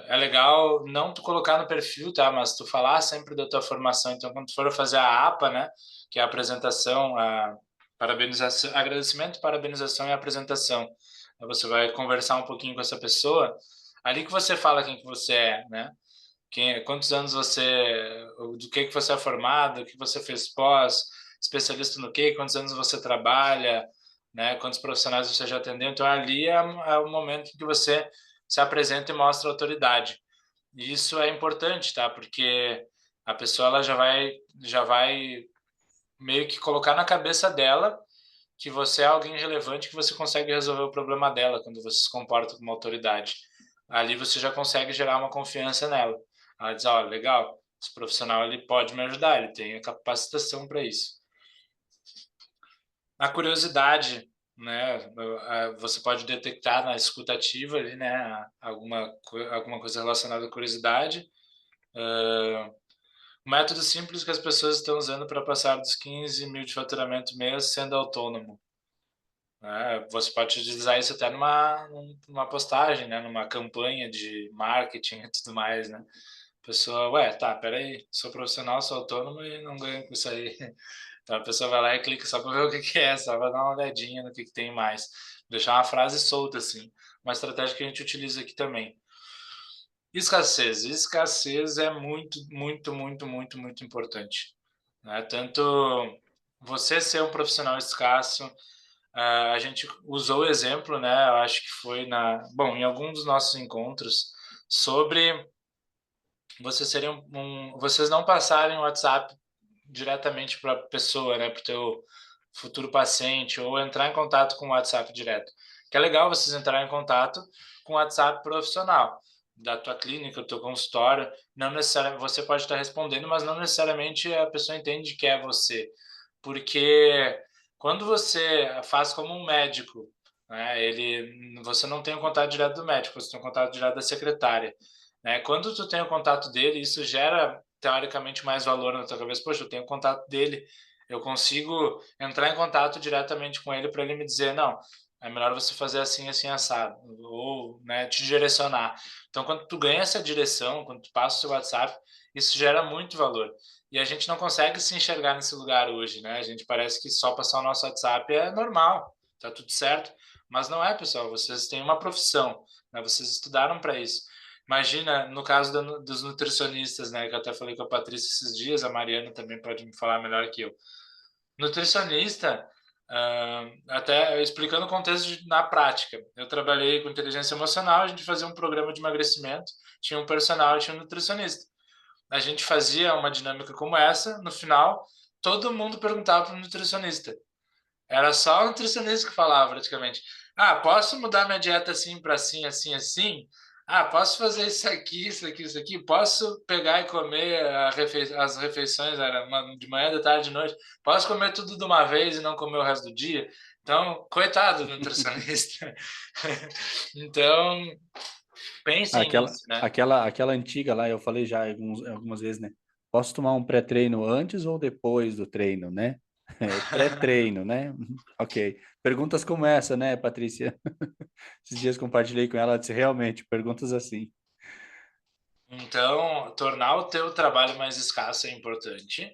Speaker 1: é legal não tu colocar no perfil, tá? Mas tu falar sempre da tua formação. Então, quando tu for fazer a APA, né? Que é a apresentação, a parabenização, agradecimento, parabenização e apresentação. Aí você vai conversar um pouquinho com essa pessoa. Ali que você fala quem que você é, né? Quantos anos do que você é formado, o que você fez pós, especialista no quê, quantos anos você trabalha, né? Quantos profissionais você já atendeu. Então, ali é o momento em que você se apresenta e mostra autoridade. E isso é importante, tá? Porque a pessoa ela já vai meio que colocar na cabeça dela que você é alguém relevante, que você consegue resolver o problema dela quando você se comporta como autoridade. Ali você já consegue gerar uma confiança nela. Ela diz, olha, legal, esse profissional ele pode me ajudar, ele tem a capacitação para isso. A curiosidade, né? Você pode detectar na escutativa ali, né? Alguma coisa relacionada à curiosidade. Um método simples que as pessoas estão usando para passar dos 15 mil de faturamento mês sendo autônomo. Né? Você pode utilizar isso até numa postagem, né? Numa campanha de marketing e tudo mais, né? A pessoa, ué, tá, peraí, sou profissional, sou autônomo e não ganho com isso aí. Então a pessoa vai lá e clica só para ver o que que é, só para dar uma olhadinha no que tem mais. Deixar uma frase solta, assim. Uma estratégia que a gente utiliza aqui também. Escassez. Escassez é muito, muito, muito, muito, muito importante. Né? Tanto você ser um profissional escasso, a gente usou o exemplo, né? Eu acho que foi bom, em algum dos nossos encontros, sobre vocês não passarem o WhatsApp diretamente para a pessoa, né? Para o teu futuro paciente, ou entrar em contato com o WhatsApp direto. Que é legal vocês entrarem em contato com o WhatsApp profissional da tua clínica, do teu consultório. Não necessariamente você pode estar respondendo, mas não necessariamente a pessoa entende que é você, porque quando você faz como um médico, né, você não tem o contato direto do médico, você tem o contato direto da secretária, né? Quando tu tem o contato dele, isso gera teoricamente mais valor na tua cabeça. Poxa, eu tenho o contato dele, eu consigo entrar em contato diretamente com ele para ele me dizer, não, é melhor você fazer assim, assim, assado, ou, né, te direcionar. Então, quando tu ganha essa direção, quando tu passa o seu WhatsApp, isso gera muito valor. E a gente não consegue se enxergar nesse lugar hoje, né? A gente parece que só passar o nosso WhatsApp é normal, tá tudo certo. Mas não é, pessoal. Vocês têm uma profissão, né? Vocês estudaram para isso. Imagina, no caso dos nutricionistas, né? Que eu até falei com a Patrícia esses dias, a Mariana também pode me falar melhor que eu. Nutricionista, até explicando o contexto na prática. Eu trabalhei com inteligência emocional, a gente fazia um programa de emagrecimento, tinha um personal e tinha um nutricionista. A gente fazia uma dinâmica como essa, no final, todo mundo perguntava para o nutricionista. Era só o nutricionista que falava, praticamente. Ah, posso mudar minha dieta assim para assim, assim, assim? Ah, posso fazer isso aqui, isso aqui, isso aqui? Posso pegar e comer as refeições era de manhã, de tarde, de noite? Posso comer tudo de uma vez e não comer o resto do dia? Então, coitado do nutricionista. Então, pensem
Speaker 2: Aquela,
Speaker 1: nisso, né?
Speaker 2: aquela antiga lá, eu falei já algumas vezes, né? Posso tomar um pré-treino antes ou depois do treino, né? É, pré-treino, né? Ok. Perguntas como essa, né, Patrícia? Esses dias compartilhei com ela, ela disse, realmente, perguntas assim.
Speaker 1: Então, tornar o teu trabalho mais escasso é importante,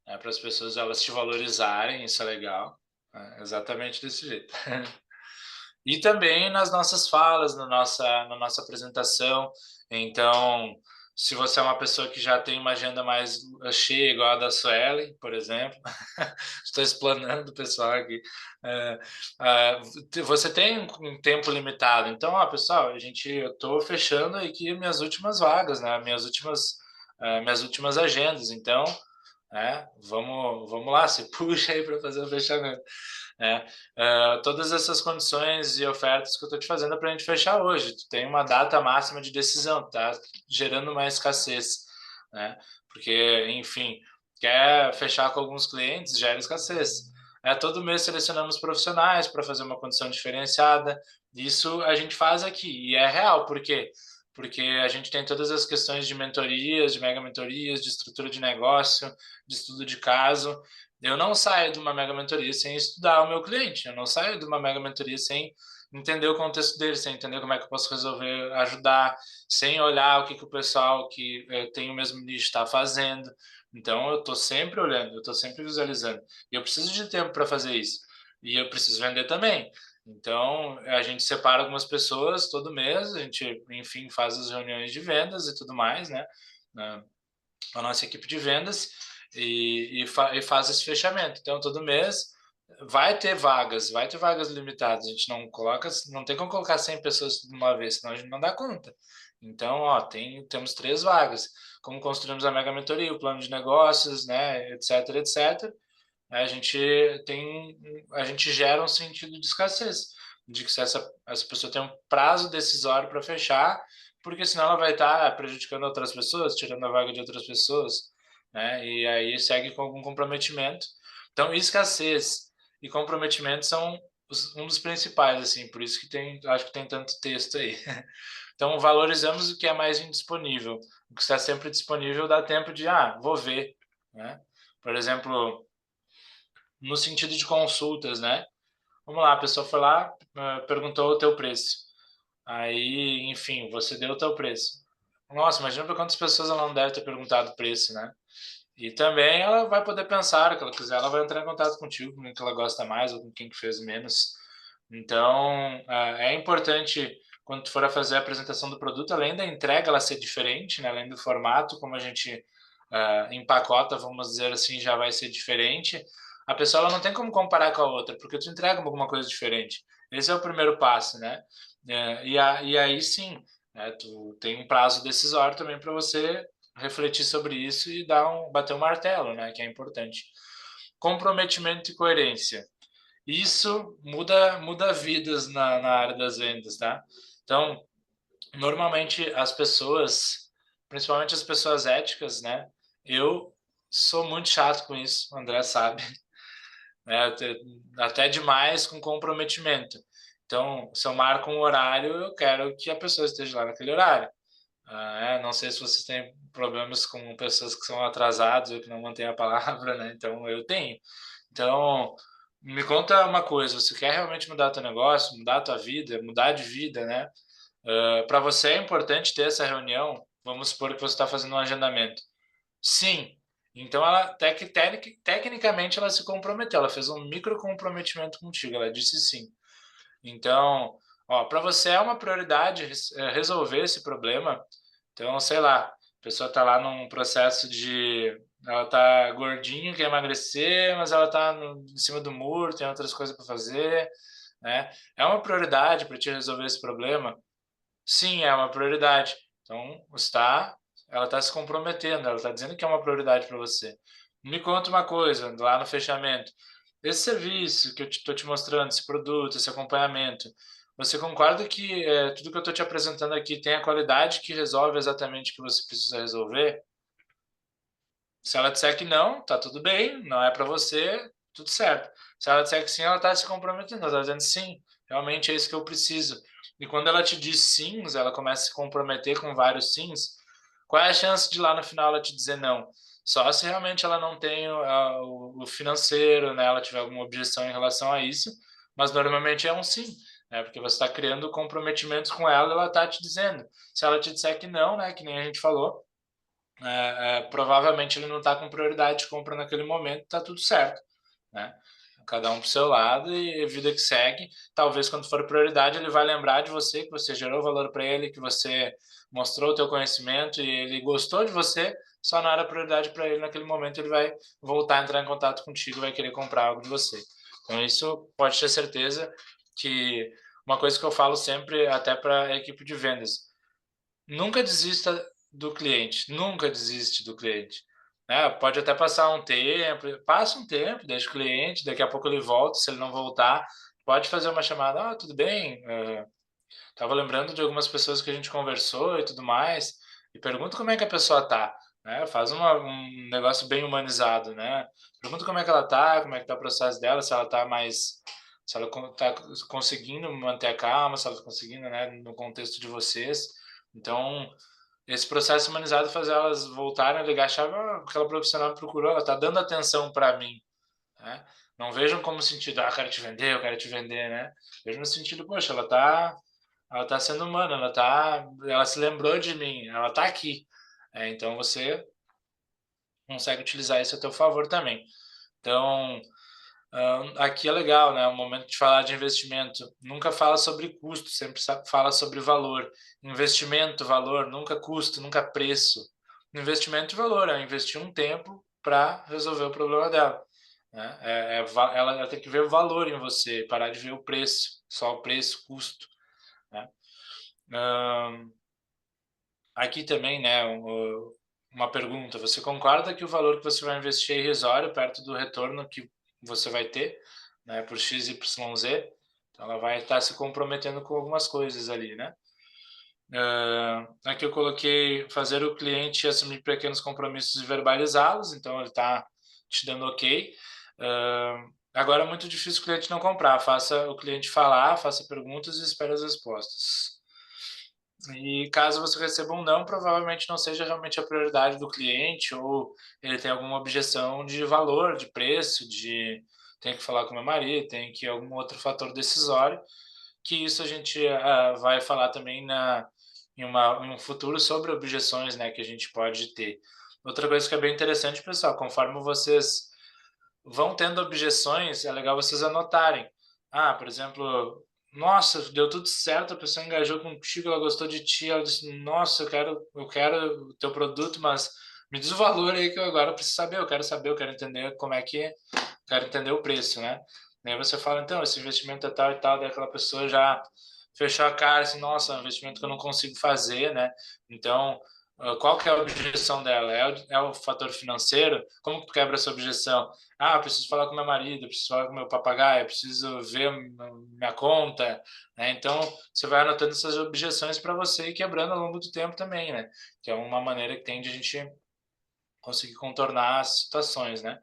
Speaker 1: né, para as pessoas elas te valorizarem, isso é legal, né, exatamente desse jeito. E também nas nossas falas, na nossa apresentação. Então, se você é uma pessoa que já tem uma agenda mais cheia, igual a da Suelen, por exemplo, estou explanando o pessoal aqui, é, você tem um tempo limitado. Então, ó, pessoal, eu estou fechando aqui minhas últimas vagas, né? Minhas últimas agendas. Então, vamos lá, se puxa aí para fazer o fechamento. Né? Todas essas condições e ofertas que eu estou te fazendo é para a gente fechar hoje. Tu tem uma data máxima de decisão, tá gerando uma escassez, né? Porque, enfim, quer fechar com alguns clientes, gera escassez. Todo mês selecionamos profissionais para fazer uma condição diferenciada. Isso a gente faz aqui e é real, por quê? Porque a gente tem todas as questões de mentorias, de mega mentorias, de estrutura de negócio, de estudo de caso. Eu não saio de uma mega mentoria sem estudar o meu cliente. Eu não saio de uma mega mentoria sem entender o contexto dele, sem entender como é que eu posso resolver, ajudar, sem olhar o que o pessoal que tem o mesmo nicho está fazendo. Então, eu estou sempre olhando, eu estou sempre visualizando. E eu preciso de tempo para fazer isso. E eu preciso vender também. Então, a gente separa algumas pessoas todo mês, a gente, enfim, faz as reuniões de vendas e tudo mais, né? A nossa equipe de vendas e faz esse fechamento. Então, todo mês vai ter vagas limitadas. A gente não tem como colocar 100 pessoas de uma vez, senão a gente não dá conta. Então, ó, temos 3 vagas. Como construímos a mega mentoria, o plano de negócios, né, etc, etc. né, a gente gera um sentido de escassez, de que se essa pessoa tem um prazo decisório para fechar, porque senão ela vai estar prejudicando outras pessoas, tirando a vaga de outras pessoas, né? E aí segue com algum comprometimento. Então, escassez e comprometimento são um dos principais, assim, por isso que acho que tem tanto texto aí. Então, valorizamos o que é mais indisponível. O que está sempre disponível dá tempo de, vou ver, né? Por exemplo, no sentido de consultas, né? Vamos lá, a pessoa foi lá, perguntou o teu preço. Aí, enfim, você deu o teu preço. Nossa, imagina para quantas pessoas ela não deve ter perguntado o preço, né? E também ela vai poder pensar, o que ela quiser, ela vai entrar em contato contigo, com quem que ela gosta mais ou com quem que fez menos. Então, é importante, quando tu for a fazer a apresentação do produto, além da entrega ela ser diferente, né? Além do formato, como a gente empacota, vamos dizer assim, já vai ser diferente. A pessoa ela não tem como comparar com a outra, porque tu entrega alguma coisa diferente. Esse é o primeiro passo, né? E aí sim, né, tu tem um prazo decisório também para você refletir sobre isso e bater um martelo, né? Que é importante. Comprometimento e coerência. Isso muda vidas na área das vendas, tá? Então, normalmente as pessoas, principalmente as pessoas éticas, né? Eu sou muito chato com isso, o André sabe, né? Até demais com comprometimento. Então, se eu marco um horário, eu quero que a pessoa esteja lá naquele horário. Não sei se vocês têm problemas com pessoas que são atrasadas ou que não mantêm a palavra, né? Então, eu tenho. Então, me conta uma coisa, você quer realmente mudar teu negócio, mudar a tua vida, mudar de vida, né? Para você é importante ter essa reunião, vamos supor que você está fazendo um agendamento. Sim. Então, ela tecnicamente ela se comprometeu, ela fez um micro comprometimento contigo, ela disse sim. Então, ó, para você é uma prioridade resolver esse problema. Então, sei lá, a pessoa está lá num processo ela tá gordinha, quer emagrecer, mas ela tá em cima do muro, tem outras coisas para fazer, né? É uma prioridade para te resolver esse problema? Sim, é uma prioridade. Então, ela está se comprometendo, ela está dizendo que é uma prioridade para você. Me conta uma coisa, lá no fechamento. Esse serviço que eu estou te mostrando, esse produto, esse acompanhamento, você concorda que tudo que eu estou te apresentando aqui tem a qualidade que resolve exatamente o que você precisa resolver? Se ela disser que não, tá tudo bem, não é para você, tudo certo. Se ela disser que sim, ela está se comprometendo, ela está dizendo sim, realmente é isso que eu preciso. E quando ela te diz sims, ela começa a se comprometer com vários sims, qual é a chance de lá no final ela te dizer não? Só se realmente ela não tem o financeiro, né? Ela tiver alguma objeção em relação a isso, mas normalmente é um sim, né? Porque você está criando comprometimentos com ela, ela está te dizendo. Se ela te disser que não, né? Que nem a gente falou, provavelmente ele não está com prioridade de compra naquele momento, está tudo certo, né? Cada um pro seu lado e vida que segue. Talvez quando for prioridade ele vai lembrar de você, que você gerou valor para ele, que você mostrou o teu conhecimento e ele gostou de você. Só não era prioridade para ele naquele momento, ele vai voltar a entrar em contato contigo, vai querer comprar algo de você. Então isso pode ter certeza que uma coisa que eu falo sempre até para a equipe de vendas, nunca desista do cliente, nunca desiste do cliente. Né? Pode até passar um tempo, passa um tempo, deixa o cliente, daqui a pouco ele volta, se ele não voltar, pode fazer uma chamada, tudo bem, tava lembrando de algumas pessoas que a gente conversou e tudo mais, e pergunta como é que a pessoa tá, né? Faz um negócio bem humanizado, né? Pergunta como é que ela tá, como é que tá o processo dela, se ela tá mais, se ela tá conseguindo manter a calma, se ela tá conseguindo, né, no contexto de vocês. Então, esse processo humanizado faz elas voltarem a ligar a chave, aquela profissional me procurou, ela tá dando atenção para mim, né? Não vejam como sentido, eu quero te vender, né? Vejam no sentido, poxa, ela tá sendo humana, ela se lembrou de mim, ela tá aqui. Então você consegue utilizar isso a teu favor também. Então, aqui é legal, né? O momento de falar de investimento. Nunca fala sobre custo, sempre fala sobre valor. Investimento, valor, nunca custo, nunca preço. Investimento e valor, é investir um tempo para resolver o problema dela. Né? Ela tem que ver o valor em você, parar de ver o preço, só o preço, custo. Né? Aqui também, né, uma pergunta. Você concorda que o valor que você vai investir é irrisório perto do retorno que você vai ter, né, por X, Y, Z. Então, ela vai estar se comprometendo com algumas coisas ali, né? Aqui eu coloquei fazer o cliente assumir pequenos compromissos e verbalizá-los, então ele está te dando ok. Agora é muito difícil o cliente não comprar, faça o cliente falar, faça perguntas e espere as respostas. E caso você receba um não, provavelmente não seja realmente a prioridade do cliente ou ele tem alguma objeção de valor, de preço, de tem que falar com meu marido, tem que algum outro fator decisório, que isso a gente vai falar também em um futuro sobre objeções, né, que a gente pode ter. Outra coisa que é bem interessante, pessoal, conforme vocês vão tendo objeções, é legal vocês anotarem. Ah, por exemplo, nossa, deu tudo certo, a pessoa engajou contigo, ela gostou de ti, ela disse, nossa, eu quero o teu produto, mas me diz o valor aí que eu agora preciso saber, eu quero entender como é que, quero entender o preço, né? E aí você fala, então, esse investimento é tal e tal, daí aquela pessoa já fechou a cara, assim, nossa, é um investimento que eu não consigo fazer, né? Então, qual que é a objeção dela? É o fator financeiro? Como que tu quebra essa objeção? Ah, eu preciso falar com meu marido, eu preciso falar com meu papagaio, eu preciso ver minha conta, né? Então, você vai anotando essas objeções para você e quebrando ao longo do tempo também, né? Que é uma maneira que tem de a gente conseguir contornar as situações, né?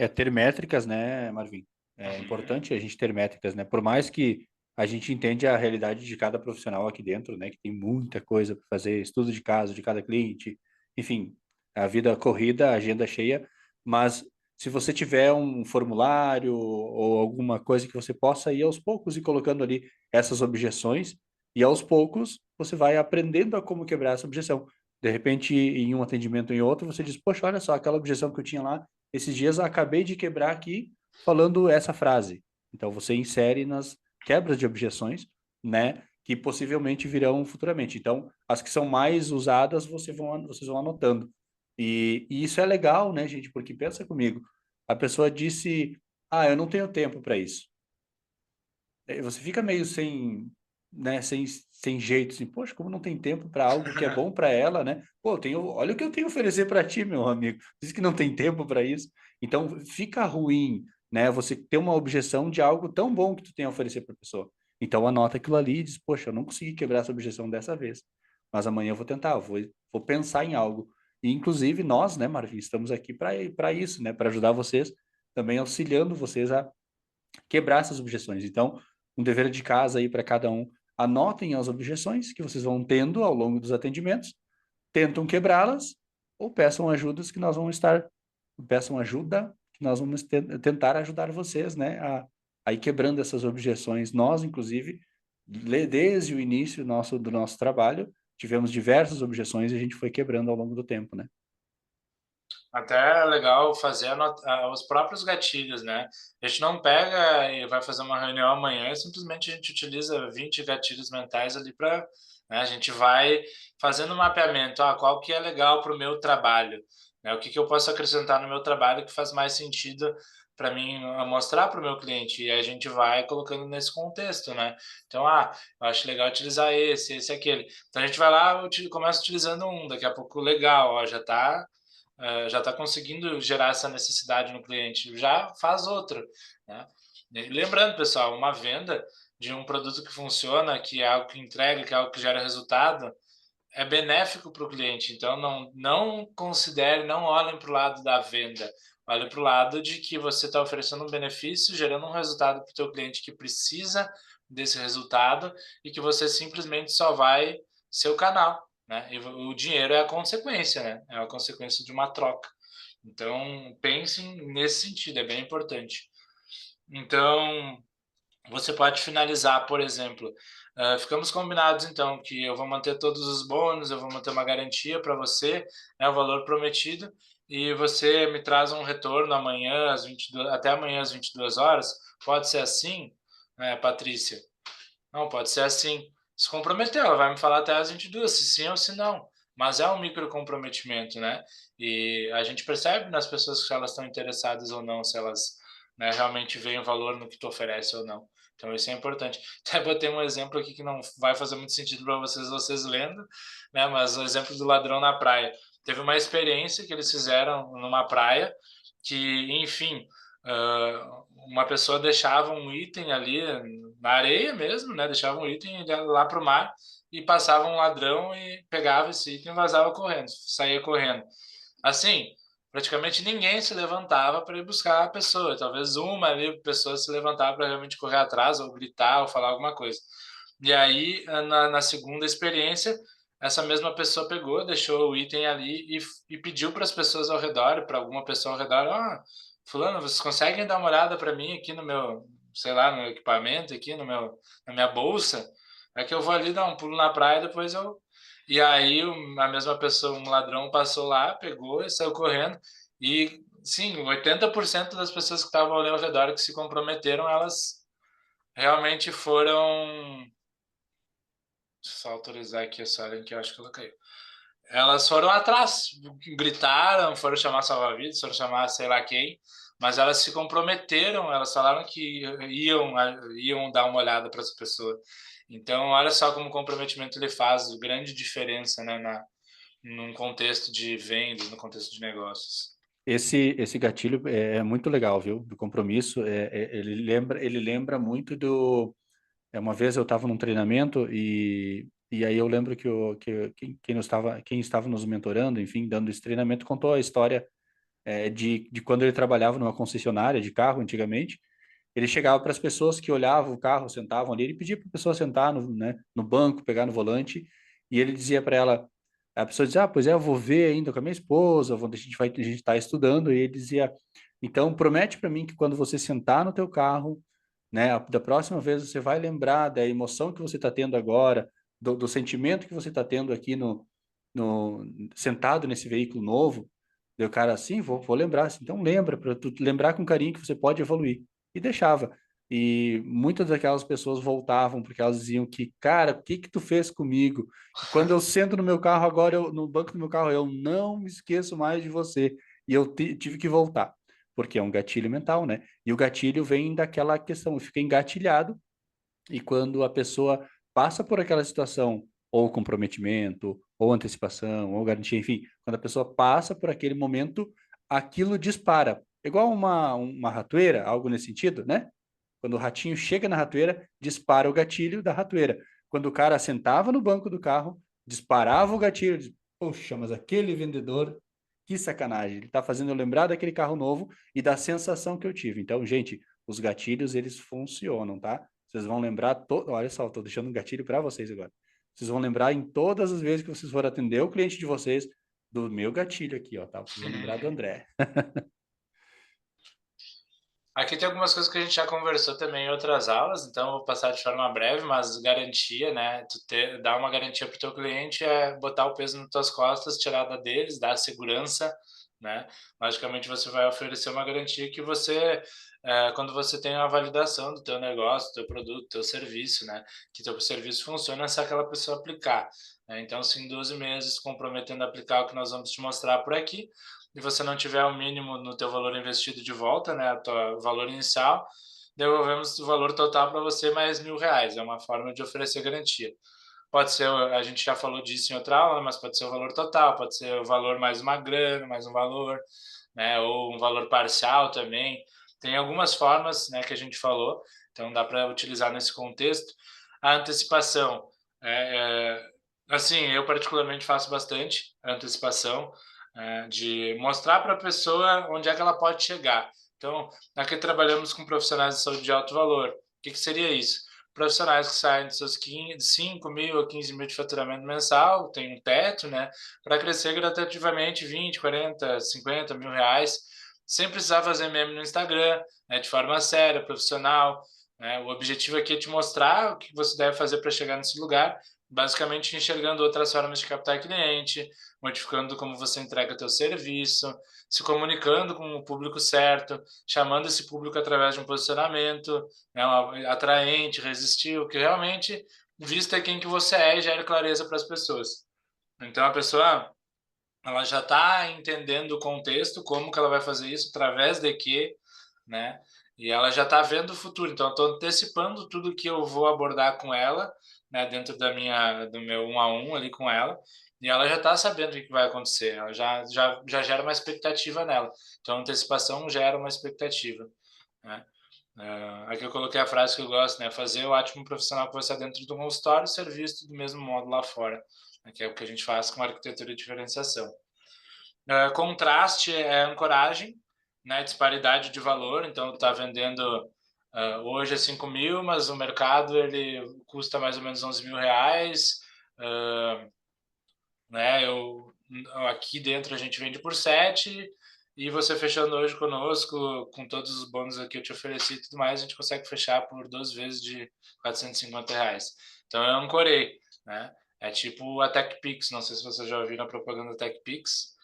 Speaker 2: É ter métricas, né, Marvin? É importante a gente ter métricas, né? Por mais que a gente entende a realidade de cada profissional aqui dentro, né? Que tem muita coisa para fazer, estudo de caso de cada cliente, enfim, a vida corrida, a agenda cheia, mas se você tiver um formulário ou alguma coisa que você possa ir aos poucos e colocando ali essas objeções, e aos poucos você vai aprendendo a como quebrar essa objeção. De repente, em um atendimento ou em outro, você diz, poxa, olha só, aquela objeção que eu tinha lá esses dias eu acabei de quebrar aqui falando essa frase. Então você insere nas quebras de objeções, né, que possivelmente virão futuramente. Então, as que são mais usadas, vocês vão anotando. E isso é legal, né, gente? Porque pensa comigo, a pessoa disse, ah, eu não tenho tempo para isso. Você fica meio sem, né, sem jeito, assim, poxa, como não tem tempo para algo que é bom para ela, né? Pô, olha o que eu tenho a oferecer para ti, meu amigo. Diz que não tem tempo para isso. Então, fica ruim, né? Você ter uma objeção de algo tão bom que tu tem a oferecer para a pessoa. Então, anota aquilo ali e diz, poxa, eu não consegui quebrar essa objeção dessa vez, mas amanhã eu vou tentar, vou pensar em algo. E, inclusive, nós, né, Marvin, estamos aqui para isso, né? Para ajudar vocês, também auxiliando vocês a quebrar essas objeções. Então, um dever de casa aí para cada um. Anotem as objeções que vocês vão tendo ao longo dos atendimentos, tentam quebrá-las ou peçam ajuda que nós vamos tentar ajudar vocês, né, a ir quebrando essas objeções. Nós, inclusive, desde o início do nosso trabalho, tivemos diversas objeções e a gente foi quebrando ao longo do tempo, né?
Speaker 1: Até é legal fazer os próprios gatilhos, né? A gente não pega e vai fazer uma reunião amanhã, simplesmente a gente utiliza 20 gatilhos mentais ali para, né? A gente vai fazendo um mapeamento, qual que é legal para o meu trabalho, né? O que que eu posso acrescentar no meu trabalho que faz mais sentido para mim mostrar para o meu cliente e a gente vai colocando nesse contexto, né? Então, eu acho legal utilizar esse, aquele. Então a gente vai lá, começa utilizando um, daqui a pouco legal, ó, já está conseguindo gerar essa necessidade no cliente, já faz outro, né? E lembrando, pessoal, uma venda de um produto que funciona, que é algo que entrega, que é algo que gera resultado, é benéfico para o cliente. Então, não considere, não olhem para o lado da venda, olhem para o lado de que você está oferecendo um benefício, gerando um resultado para o teu cliente que precisa desse resultado e que você simplesmente só vai ser o canal, né? E o dinheiro é a consequência, né? É a consequência de uma troca. Então, pensem nesse sentido, é bem importante. Então, você pode finalizar, por exemplo, ficamos combinados então que eu vou manter todos os bônus, eu vou manter uma garantia para você, né, o valor prometido, e você me traz um retorno amanhã às 22, até amanhã às 22 horas. Pode ser assim, Patrícia? Não, pode ser assim. Se comprometeu, ela vai me falar até às 22, se sim ou se não. Mas é um micro comprometimento, né? E a gente percebe nas pessoas se elas estão interessadas ou não, se elas, né, realmente veem o valor no que tu oferece ou não. Então isso é importante. Até botei um exemplo aqui que não vai fazer muito sentido para vocês lendo, né? Mas o exemplo do ladrão na praia. Teve uma experiência que eles fizeram numa praia que, enfim, uma pessoa deixava um item ali na areia mesmo, né? Deixava um item lá para o mar e passava um ladrão e pegava esse item e vazava correndo, saía correndo. Assim, praticamente ninguém se levantava para ir buscar a pessoa. Talvez uma ali pessoa se levantava para realmente correr atrás ou gritar ou falar alguma coisa. E aí, na segunda experiência, essa mesma pessoa pegou, deixou o item ali e pediu para as pessoas ao redor, para alguma pessoa ao redor, fulano, vocês conseguem dar uma olhada para mim aqui no meu, sei lá, no meu equipamento aqui, na minha bolsa? É que eu vou ali dar um pulo na praia, depois eu... E aí a mesma pessoa, um ladrão passou lá, pegou e saiu correndo. E sim, 80% das pessoas que estavam ali ao redor que se comprometeram, elas realmente foram... Só autorizar aqui essa hora que eu acho que ela caiu. Elas foram atrás, gritaram, foram chamar salva-vidas, foram chamar sei lá quem, mas elas se comprometeram, elas falaram que iam dar uma olhada para essa pessoa. Então, olha só como o comprometimento ele faz grande diferença, né, num contexto de vendas, no contexto de negócios.
Speaker 2: Esse gatilho é muito legal, viu? Do compromisso, ele lembra muito do... uma vez eu estava num treinamento e aí eu lembro quem estava nos mentorando, enfim, dando esse treinamento, contou a história de quando ele trabalhava numa concessionária de carro antigamente. Ele chegava para as pessoas que olhavam o carro, sentavam ali, ele pedia para a pessoa sentar no banco, pegar no volante, e ele dizia para ela, a pessoa dizia, pois é, eu vou ver ainda com a minha esposa, a gente está estudando, e ele dizia, então promete para mim que quando você sentar no teu carro, né, da próxima vez você vai lembrar da emoção que você está tendo agora, do sentimento que você está tendo aqui no sentado nesse veículo novo. Daí o cara assim, vou lembrar, assim, então lembra, para tu lembrar com carinho que você pode evoluir. E deixava. E muitas daquelas pessoas voltavam porque elas diziam que, cara, o que que tu fez comigo? Quando eu sento no meu carro agora, no banco do meu carro, eu não me esqueço mais de você. E eu tive que voltar, porque é um gatilho mental, né? E o gatilho vem daquela questão, fica engatilhado, e quando a pessoa passa por aquela situação, ou comprometimento, ou antecipação, ou garantia, enfim, quando a pessoa passa por aquele momento, aquilo dispara. Igual uma ratoeira, algo nesse sentido, né? Quando o ratinho chega na ratoeira, dispara o gatilho da ratoeira. Quando o cara sentava no banco do carro, disparava o gatilho. Poxa, mas aquele vendedor, que sacanagem. Ele está fazendo eu lembrar daquele carro novo e da sensação que eu tive. Então, gente, os gatilhos, eles funcionam, tá? Vocês vão lembrar... Olha só, estou deixando um gatilho para vocês agora. Vocês vão lembrar em todas as vezes que vocês forem atender o cliente de vocês do meu gatilho aqui, ó, tá? Vocês vão lembrar do André.
Speaker 1: Aqui tem algumas coisas que a gente já conversou também em outras aulas, então eu vou passar de forma breve, mas garantia, né? Dar uma garantia para o teu cliente é botar o peso nas tuas costas, tirar da deles, dar segurança, né? Logicamente você vai oferecer uma garantia que você, quando você tem a validação do teu negócio, do teu produto, do teu serviço, né? Que teu serviço funciona se aquela pessoa aplicar, né? Então, se em 12 meses comprometendo a aplicar o que nós vamos te mostrar por aqui, e você não tiver o mínimo no teu valor investido de volta, né, o valor inicial, devolvemos o valor total para você mais R$ 1.000. É uma forma de oferecer garantia. Pode ser, a gente já falou disso em outra aula, mas pode ser o valor total, pode ser o valor mais uma grana, mais um valor, né, ou um valor parcial também. Tem algumas formas, né, que a gente falou, então dá para utilizar nesse contexto. A antecipação, assim, eu particularmente faço bastante antecipação, de mostrar para a pessoa onde é que ela pode chegar. Então, aqui trabalhamos com profissionais de saúde de alto valor. O que seria isso? Profissionais que saem de seus 5 mil a 15 mil de faturamento mensal, tem um teto, né, para crescer gradativamente 20, 40, 50 mil reais, sem precisar fazer meme no Instagram, né, de forma séria, profissional. Né? O objetivo aqui é te mostrar o que você deve fazer para chegar nesse lugar, basicamente enxergando outras formas de captar cliente, modificando como você entrega teu serviço, se comunicando com o público certo, chamando esse público através de um posicionamento, né, atraente, resistível, que realmente vista quem que você é e gere clareza para as pessoas. Então a pessoa ela já está entendendo o contexto, como que ela vai fazer isso, através de quê, né? E ela já está vendo o futuro. Então, eu estou antecipando tudo que eu vou abordar com ela, né, dentro do meu 1-a-1 ali com ela, e ela já está sabendo o que vai acontecer, ela já gera uma expectativa nela. Então, a antecipação gera uma expectativa, né? Aqui eu coloquei a frase que eu gosto, né? Fazer o ótimo profissional que você é dentro do consultório ser visto do mesmo modo lá fora, né? Que é o que a gente faz com arquitetura de diferenciação. Contraste é ancoragem, né? Disparidade de valor. Então, está vendendo hoje é 5 mil, mas o mercado ele custa mais ou menos 11 mil reais. Né? Aqui dentro a gente vende por 7 e você fechando hoje conosco, com todos os bônus que eu te ofereci e tudo mais, a gente consegue fechar por 2 vezes de 450 reais. Então eu ancorei, né? É tipo a TechPix, não sei se você já ouviu na propaganda TechPix,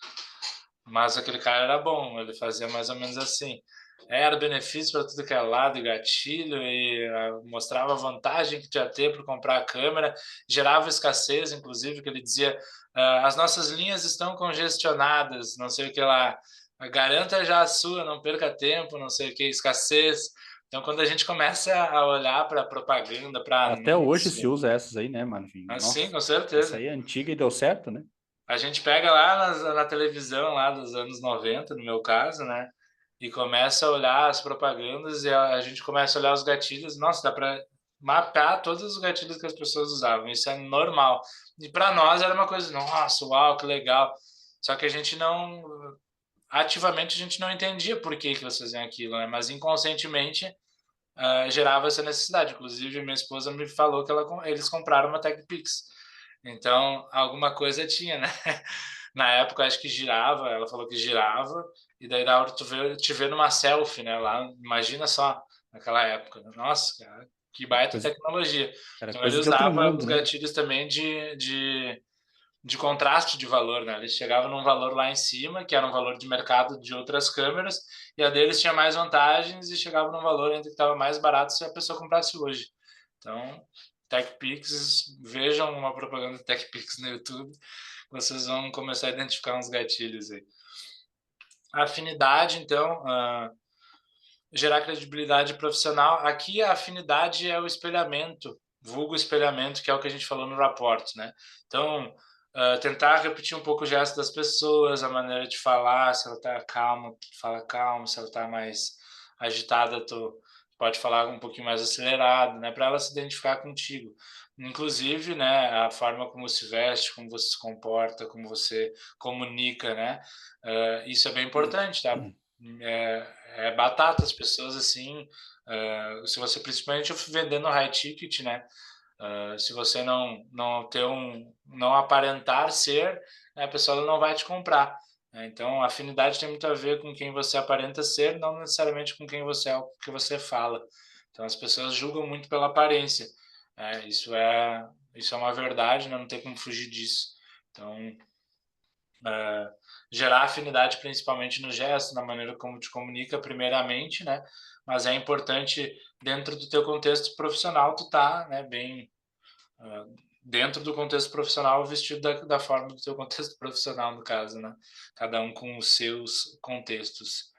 Speaker 1: mas aquele cara era bom, ele fazia mais ou menos assim. Era benefício para tudo que é lado, e gatilho, e mostrava a vantagem que tinha ter para comprar a câmera, gerava escassez, inclusive, que ele dizia: as nossas linhas estão congestionadas, não sei o que lá, garanta já a sua, não perca tempo, não sei o que, escassez. Então, quando a gente começa a olhar para propaganda, para
Speaker 2: Até hoje se
Speaker 1: anúncio,
Speaker 2: usa essas aí, né, Marvin?
Speaker 1: assim,
Speaker 2: Nossa,
Speaker 1: com
Speaker 2: essa
Speaker 1: certeza.
Speaker 2: aí é antiga e deu certo, né?
Speaker 1: A gente pega lá na televisão, lá dos anos 90 no meu caso, né? E começa a olhar as propagandas e a gente começa a olhar os gatilhos. Nossa, dá para mapear todos os gatilhos que as pessoas usavam. Isso é normal. E para nós era uma coisa, nossa, uau, que legal. Só que a gente não, ativamente a gente não entendia por que que eles faziam aquilo, né? Mas inconscientemente gerava essa necessidade. Inclusive, minha esposa me falou que eles compraram uma TechPix. Então, alguma coisa tinha, né? Na época, acho que girava, ela falou que girava, e daí da hora te ver numa selfie, né? Lá, imagina só, naquela época. Nossa, cara, que baita
Speaker 2: Coisa,
Speaker 1: tecnologia.
Speaker 2: era
Speaker 1: Então, ele
Speaker 2: coisa de outro
Speaker 1: usava
Speaker 2: mundo,
Speaker 1: os
Speaker 2: né?
Speaker 1: gatilhos também de contraste de valor, né? Eles chegavam num valor lá em cima, que era um valor de mercado de outras câmeras, e a deles tinha mais vantagens e chegava num valor ainda que estava mais barato se a pessoa comprasse hoje. Então, TechPix, vejam uma propaganda de TechPix no YouTube, vocês vão começar a identificar uns gatilhos aí. A afinidade, então, gerar credibilidade profissional. Aqui a afinidade é o espelhamento, vulgo espelhamento, que é o que a gente falou no rapport, né? Então, tentar repetir um pouco o gesto das pessoas, a maneira de falar, se ela está calma, fala calmo, se ela está mais agitada, tu pode falar um pouquinho mais acelerado, né? Para ela se identificar contigo. Inclusive, né, a forma como se veste, como você se comporta, como você comunica, né? Isso é bem importante, tá? Batata, as pessoas assim, se você principalmente vendendo high ticket, né? Se você não ter não aparentar ser, né, a pessoa não vai te comprar, né? Então, a afinidade tem muito a ver com quem você aparenta ser, não necessariamente com quem você é, o que você fala. Então, as pessoas julgam muito pela aparência, né? Isso é uma verdade, né? Não tem como fugir disso. Então, gerar afinidade principalmente no gesto, na maneira como te comunica primeiramente, né? Mas é importante dentro do teu contexto profissional tu tá, né, bem dentro do contexto profissional vestido da forma do teu contexto profissional no caso, né? Cada um com os seus contextos.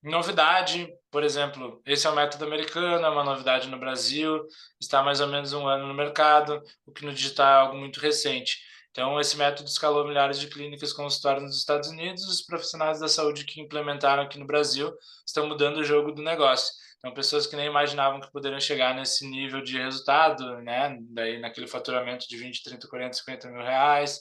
Speaker 1: Novidade, por exemplo, esse é o método americano, é uma novidade no Brasil, está mais ou menos 1 ano no mercado, o que no digital é algo muito recente. Então, esse método escalou milhares de clínicas consultórias nos Estados Unidos, os profissionais da saúde que implementaram aqui no Brasil estão mudando o jogo do negócio. Então, pessoas que nem imaginavam que poderiam chegar nesse nível de resultado, né? Daí, naquele faturamento de 20, 30, 40, 50 mil reais,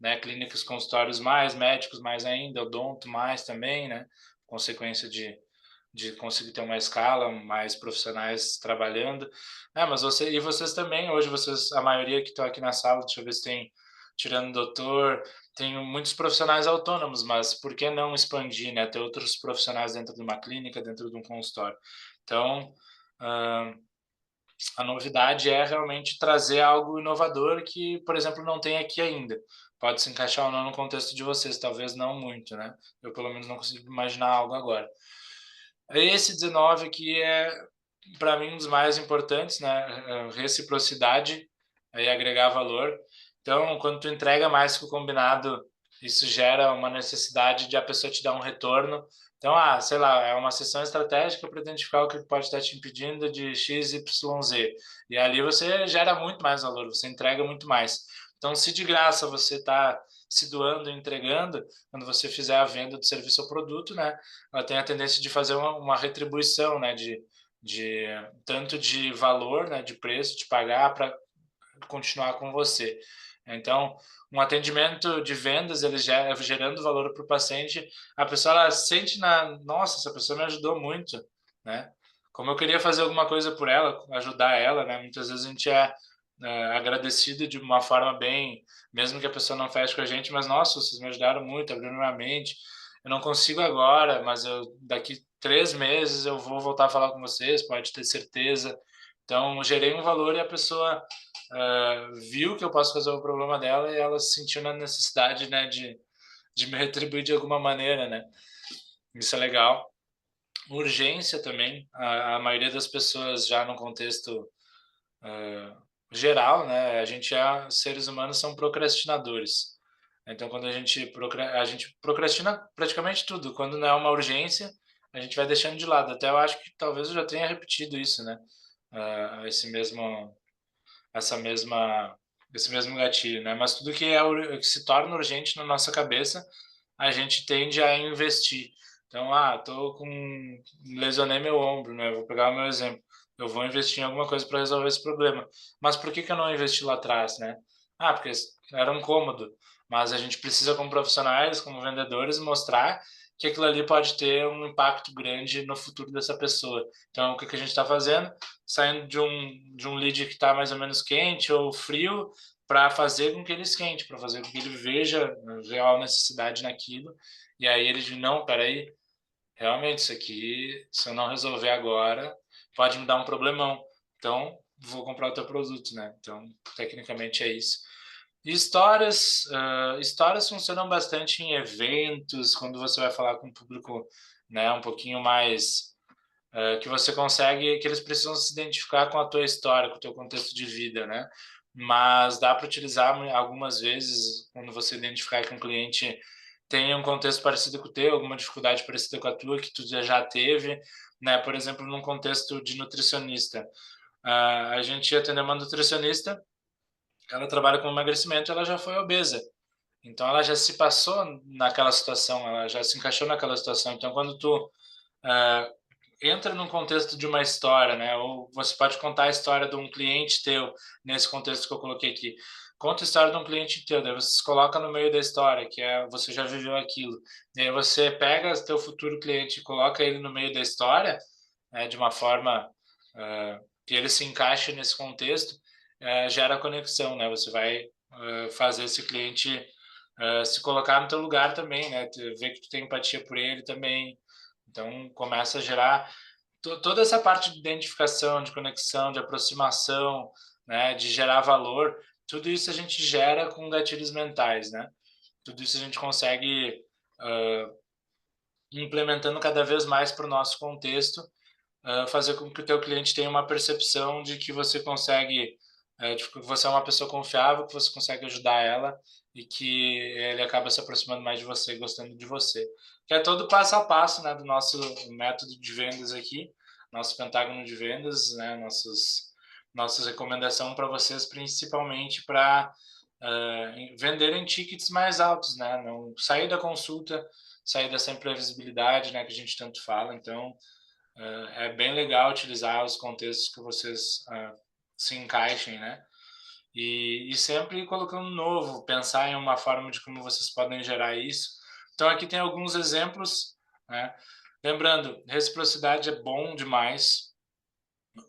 Speaker 1: né? Clínicas, consultórios mais, médicos mais ainda, odonto mais também, né? Consequência de conseguir ter uma escala, mais profissionais trabalhando. Mas vocês também, hoje vocês, a maioria que estão aqui na sala, deixa eu ver se tem, tirando o doutor, tem muitos profissionais autônomos, mas por que não expandir, né? Ter outros profissionais dentro de uma clínica, dentro de um consultório. Então, a novidade é realmente trazer algo inovador que, por exemplo, não tem aqui ainda. Pode se encaixar ou não no contexto de vocês, talvez não muito, né? Eu, pelo menos, não consigo imaginar algo agora. Esse 19 aqui é, para mim, um dos mais importantes, né? Reciprocidade e agregar valor. Então, quando tu entrega mais que o combinado, isso gera uma necessidade de a pessoa te dar um retorno, Então, sei lá, é uma sessão estratégica para identificar o que pode estar te impedindo de X, Y, Z. E ali você gera muito mais valor, você entrega muito mais. Então, se de graça você está se doando e entregando, quando você fizer a venda do serviço ou produto, né, ela tem a tendência de fazer uma retribuição, né, de tanto de valor, né, de preço, de pagar para continuar com você. Então, um atendimento de vendas, ele gerando valor para o paciente, a pessoa ela sente nossa, essa pessoa me ajudou muito, né? Como eu queria fazer alguma coisa por ela, ajudar ela, né? Muitas vezes a gente é agradecido de uma forma bem, mesmo que a pessoa não feche com a gente, mas nossa, vocês me ajudaram muito, abriram minha mente. Eu não consigo agora, mas eu daqui 3 meses eu vou voltar a falar com vocês, pode ter certeza. Então, gerei um valor e a pessoa viu que eu posso resolver o problema dela e ela se sentiu na necessidade, né, de me retribuir de alguma maneira, né? Isso é legal. Urgência também. A maioria das pessoas já no contexto geral, né? A gente seres humanos são procrastinadores. Então, quando a gente procrastina praticamente tudo. Quando não é uma urgência, a gente vai deixando de lado. Até eu acho que talvez eu já tenha repetido isso, né? Esse mesmo essa mesma esse mesmo gatilho, né? Mas tudo que se torna urgente na nossa cabeça, a gente tende a investir. Então, tô com lesionei meu ombro, né? Vou pegar o meu exemplo. Eu vou investir em alguma coisa para resolver esse problema. Mas por que que eu não investi lá atrás, né? Porque era um cômodo. Mas a gente precisa, como profissionais, como vendedores, mostrar que aquilo ali pode ter um impacto grande no futuro dessa pessoa. Então, o que que a gente está fazendo? Saindo de um lead que está mais ou menos quente ou frio para fazer com que ele esquente, para fazer com que ele veja a real necessidade naquilo. E aí ele diz, não, peraí, realmente isso aqui, se eu não resolver agora, pode me dar um problemão. Então, vou comprar o teu produto, né? Então, tecnicamente é isso. E histórias funcionam bastante em eventos, quando você vai falar com um público, né, um pouquinho mais que você consegue, que eles precisam se identificar com a tua história, com o teu contexto de vida, né? Mas dá para utilizar algumas vezes quando você identificar que um cliente tem um contexto parecido com o teu, alguma dificuldade parecida com a tua que tu já teve, né? Por exemplo, num contexto de nutricionista, a gente atendeu uma nutricionista, ela trabalha com emagrecimento, ela já foi obesa. Então ela já se passou naquela situação, ela já se encaixou naquela situação. Então quando tu uh, entra num contexto de uma história, né? Ou você pode contar a história de um cliente teu, nesse contexto que eu coloquei aqui. Conta a história de um cliente teu, daí você se coloca no meio da história, que é você já viveu aquilo. E aí você pega teu futuro cliente e coloca ele no meio da história, né, de uma forma que ele se encaixe nesse contexto, gera conexão, né? Você vai fazer esse cliente se colocar no teu lugar também, né? Ver que tu tem empatia por ele também. Então começa a gerar toda essa parte de identificação, de conexão, de aproximação, né, de gerar valor, tudo isso a gente gera com gatilhos mentais, né? Tudo isso a gente consegue implementando cada vez mais para o nosso contexto, fazer com que o teu cliente tenha uma percepção de que você consegue, de que você é uma pessoa confiável, que você consegue ajudar ela e que ele acaba se aproximando mais de você, gostando de você. Que é todo passo a passo, né, do nosso método de vendas aqui, nosso pentágono de vendas, né, nossas recomendações para vocês, principalmente para venderem tickets mais altos, né, não sair da consulta, sair dessa imprevisibilidade, né, que a gente tanto fala. Então, é bem legal utilizar os contextos que vocês se encaixem, né? E sempre colocando novo, pensar em uma forma de como vocês podem gerar isso. Então, aqui tem alguns exemplos, né? Lembrando, reciprocidade é bom demais,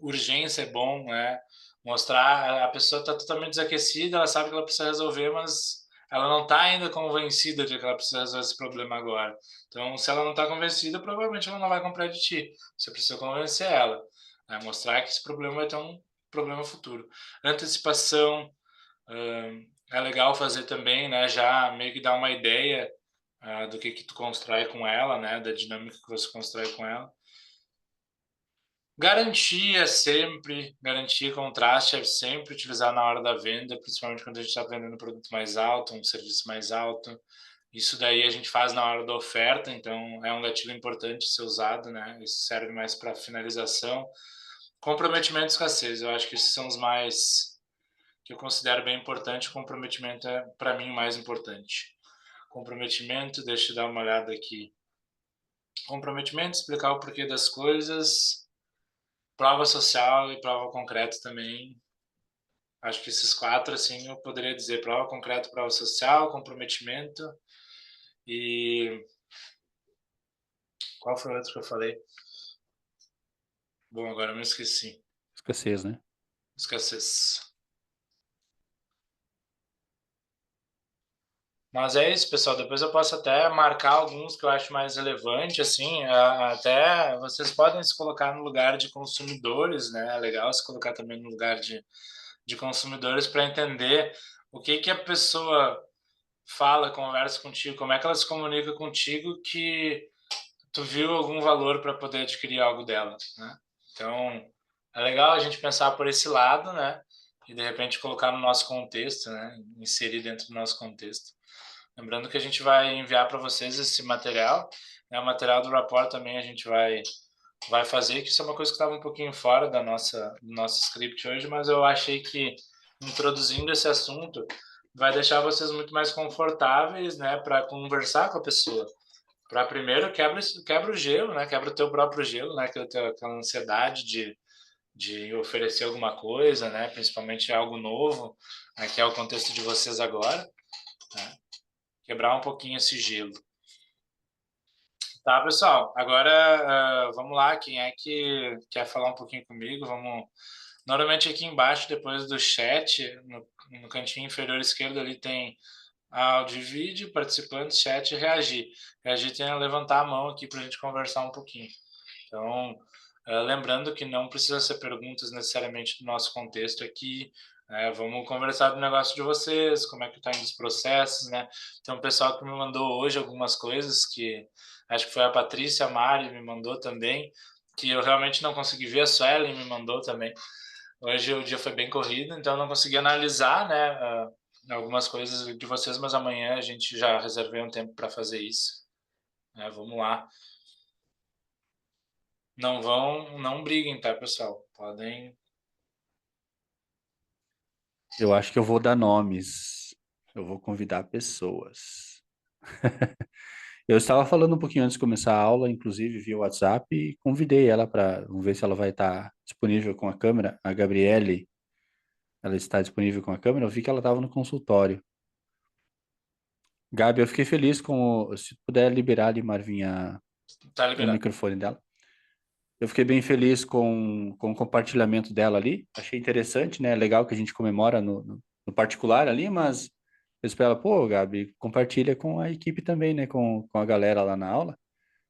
Speaker 1: urgência é bom, né? Mostrar a pessoa está totalmente desaquecida, ela sabe que ela precisa resolver, mas ela não está ainda convencida de que ela precisa resolver esse problema agora. Então, se ela não está convencida, provavelmente ela não vai comprar de ti. Você precisa convencer ela, né? Mostrar que esse problema vai ter um problema futuro. Antecipação, é legal fazer também, né? Já meio que dar uma ideia do que tu constrói com ela, né? Da dinâmica que você constrói com ela. Garantia sempre, garantia e contraste é sempre utilizar na hora da venda, principalmente quando a gente está vendendo um produto mais alto, um serviço mais alto. Isso daí a gente faz na hora da oferta, então é um gatilho importante ser usado, né? Isso serve mais para finalização. Comprometimento e escassez, eu acho que esses são os mais que eu considero bem importante. Comprometimento é, para mim, o mais importante. Comprometimento, deixa eu dar uma olhada aqui. Comprometimento, explicar o porquê das coisas, prova social e prova concreta também. Acho que esses 4, assim, eu poderia dizer: prova concreta, prova social, comprometimento e... Qual foi o outro que eu falei? Bom, agora eu me esqueci.
Speaker 2: Escassez, né?
Speaker 1: Escassez. Mas é isso, pessoal. Depois eu posso até marcar alguns que eu acho mais relevante, assim, até vocês podem se colocar no lugar de consumidores, né? É legal se colocar também no lugar de consumidores para entender o que que a pessoa fala, conversa contigo, como é que ela se comunica contigo que tu viu algum valor para poder adquirir algo dela, né? Então, é legal a gente pensar por esse lado, né? E de repente colocar no nosso contexto, né? Inserir dentro do nosso contexto. Lembrando que a gente vai enviar para vocês esse material, né? O material do rapport também a gente vai fazer, que isso é uma coisa que estava um pouquinho fora do nosso script hoje, mas eu achei que introduzindo esse assunto vai deixar vocês muito mais confortáveis, né, para conversar com a pessoa. Para primeiro quebra o gelo, né? Quebra o teu próprio gelo, né? Aquela ansiedade de oferecer alguma coisa, né? Principalmente algo novo, né? Que é o contexto de vocês agora, né? Quebrar um pouquinho esse gelo. Tá, pessoal? Agora vamos lá. Quem é que quer falar um pouquinho comigo? Vamos. Normalmente aqui embaixo, depois do chat, no cantinho inferior esquerdo ali tem áudio e vídeo, participantes, chat e reagir. Reagir tem a levantar a mão aqui para a gente conversar um pouquinho. Então, lembrando que não precisa ser perguntas necessariamente do nosso contexto aqui. Vamos conversar do negócio de vocês, como é que está indo os processos, né? Tem um pessoal que me mandou hoje algumas coisas que acho que foi a Patrícia, a Mari me mandou também, que eu realmente não consegui ver, a Suelen me mandou também. Hoje o dia foi bem corrido, então eu não consegui analisar, né, algumas coisas de vocês, mas amanhã a gente já reservei um tempo para fazer isso. Vamos lá. Não briguem, tá, pessoal? Podem.
Speaker 2: Eu acho que eu vou dar nomes. Eu vou convidar pessoas. Eu estava falando um pouquinho antes de começar a aula, inclusive via WhatsApp, e convidei ela para, vamos ver se ela vai estar disponível com a câmera. A Gabriele, ela está disponível com a câmera. Eu vi que ela estava no consultório. Gabi, eu fiquei feliz se puder liberar ali, Marvinha,
Speaker 1: Tá
Speaker 2: o
Speaker 1: liberado.
Speaker 2: microfone dela. Eu fiquei bem feliz com o compartilhamento dela ali. Achei interessante, né? Legal que a gente comemora no particular ali, mas eu espero, pô, Gabi, compartilha com a equipe também, né? Com a galera lá na aula,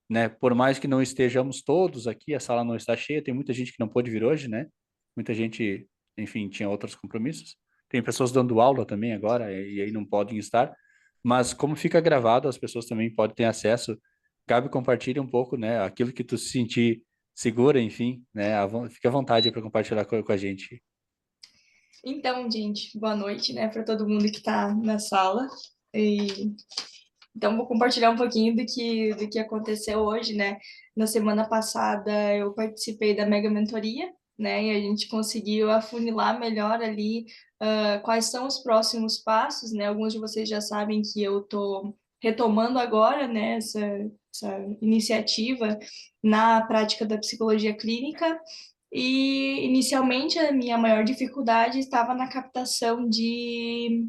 Speaker 2: né? Por mais que não estejamos todos aqui, a sala não está cheia, tem muita gente que não pôde vir hoje, né? Muita gente, enfim, tinha outros compromissos. Tem pessoas dando aula também agora e aí não podem estar. Mas como fica gravado, as pessoas também podem ter acesso. Gabi, compartilha um pouco, né? Aquilo que tu se sentir segura, enfim, né? Fique à vontade para compartilhar com a gente.
Speaker 3: Então, gente, boa noite, né, para todo mundo que está na sala. E, então, vou compartilhar um pouquinho do que aconteceu hoje, né? Na semana passada, eu participei da Mega Mentoria, né? E a gente conseguiu afunilar melhor ali quais são os próximos passos, né? Alguns de vocês já sabem que eu estou retomando agora, né, essa iniciativa na prática da psicologia clínica. E inicialmente a minha maior dificuldade estava na captação de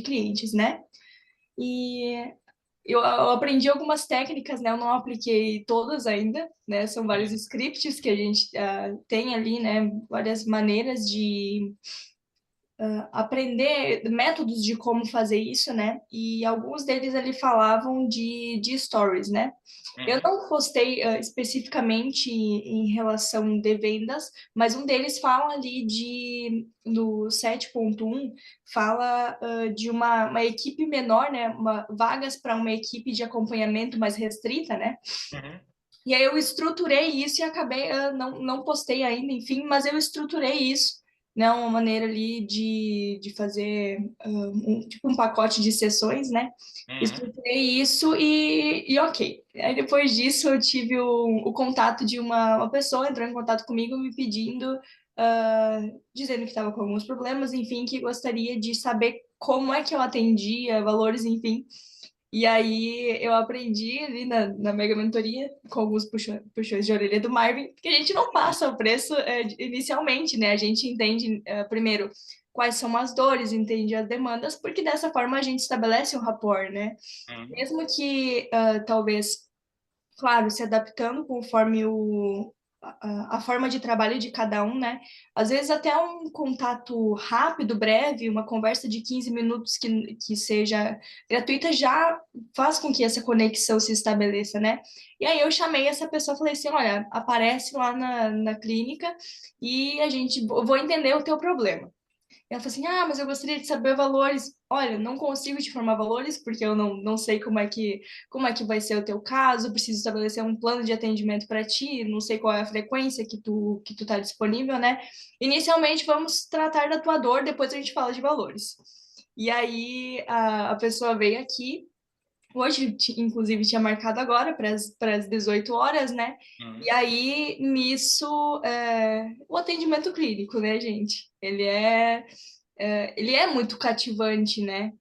Speaker 3: clientes, né? E eu aprendi algumas técnicas, né? Eu não apliquei todas ainda, né? São vários scripts que a gente tem ali, né? Várias maneiras de aprender métodos de como fazer isso, né? E alguns deles ali falavam de stories, né? Eu não postei especificamente em relação de vendas, mas um deles fala ali do 7.1, fala de uma equipe menor, né? Vagas para uma equipe de acompanhamento mais restrita, né?
Speaker 1: Uhum.
Speaker 3: E aí eu estruturei isso e acabei, não postei ainda, enfim, mas eu estruturei isso, né, uma maneira ali de fazer tipo um pacote de sessões, né? Estruturei isso e ok. Aí depois disso eu tive o contato de uma pessoa, entrou em contato comigo me pedindo, dizendo que estava com alguns problemas, enfim, que gostaria de saber como é que eu atendia, valores, enfim. E aí eu aprendi ali na Mega Mentoria, com alguns puxões de orelha do Marvin, que a gente não passa o preço inicialmente, né? A gente entende primeiro quais são as dores, entende as demandas, porque dessa forma a gente estabelece um rapport, né? Mesmo que talvez, claro, se adaptando conforme a forma de trabalho de cada um, né? Às vezes até um contato rápido, breve, uma conversa de 15 minutos que seja gratuita já faz com que essa conexão se estabeleça, né? E aí eu chamei essa pessoa e falei assim, olha, aparece lá na clínica e eu vou entender o teu problema. Ela falou assim: ah, mas eu gostaria de saber valores. Olha, não consigo te formar valores, porque eu não sei como é que vai ser o teu caso, preciso estabelecer um plano de atendimento para ti, não sei qual é a frequência que tu tá disponível, né? Inicialmente, vamos tratar da tua dor, depois a gente fala de valores. E aí a pessoa veio aqui, hoje, inclusive, tinha marcado agora para as 18 horas, né? E aí, nisso, o atendimento clínico, né, gente? Ele é muito cativante, né?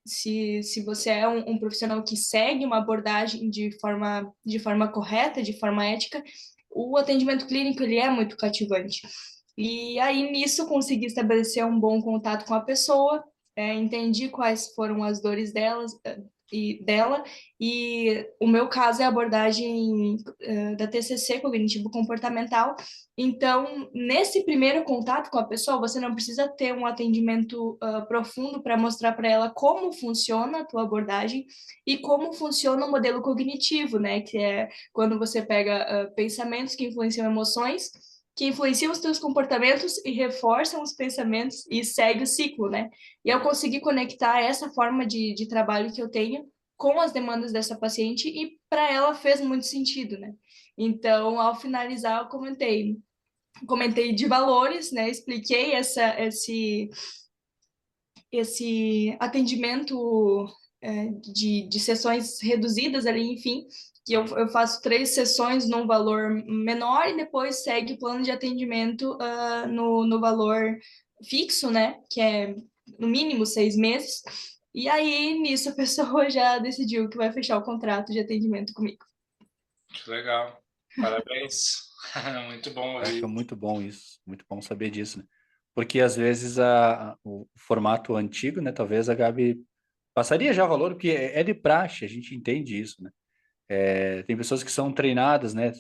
Speaker 3: Se você é um profissional que segue uma abordagem de forma correta, de forma ética, o atendimento clínico, ele é muito cativante. E aí, nisso, consegui estabelecer um bom contato com a pessoa, entendi quais foram as dores dela, e o meu caso é a abordagem da TCC, cognitivo-comportamental. Então, nesse primeiro contato com a pessoa, você não precisa ter um atendimento profundo para mostrar para ela como funciona a tua abordagem e como funciona o modelo cognitivo, né? Que é quando você pega pensamentos que influenciam emoções, que influenciam os teus comportamentos e reforçam os pensamentos e segue o ciclo, né? E eu consegui conectar essa forma de trabalho que eu tenho com as demandas dessa paciente e para ela fez muito sentido, né? Então, ao finalizar, eu comentei de valores, né? Expliquei esse atendimento de sessões reduzidas ali, enfim, que eu faço 3 sessões num valor menor e depois segue o plano de atendimento no valor fixo, né? Que é no mínimo 6 meses. E aí, nisso, a pessoa já decidiu que vai fechar o contrato de atendimento comigo.
Speaker 1: Que legal. Parabéns. Muito bom
Speaker 2: Caraca,
Speaker 1: ouvir.
Speaker 2: muito bom isso, muito bom saber disso, né? Porque às vezes o formato antigo, né? Talvez a Gabi passaria já o valor, porque é de praxe, a gente entende isso, né? Tem pessoas que são treinadas, né?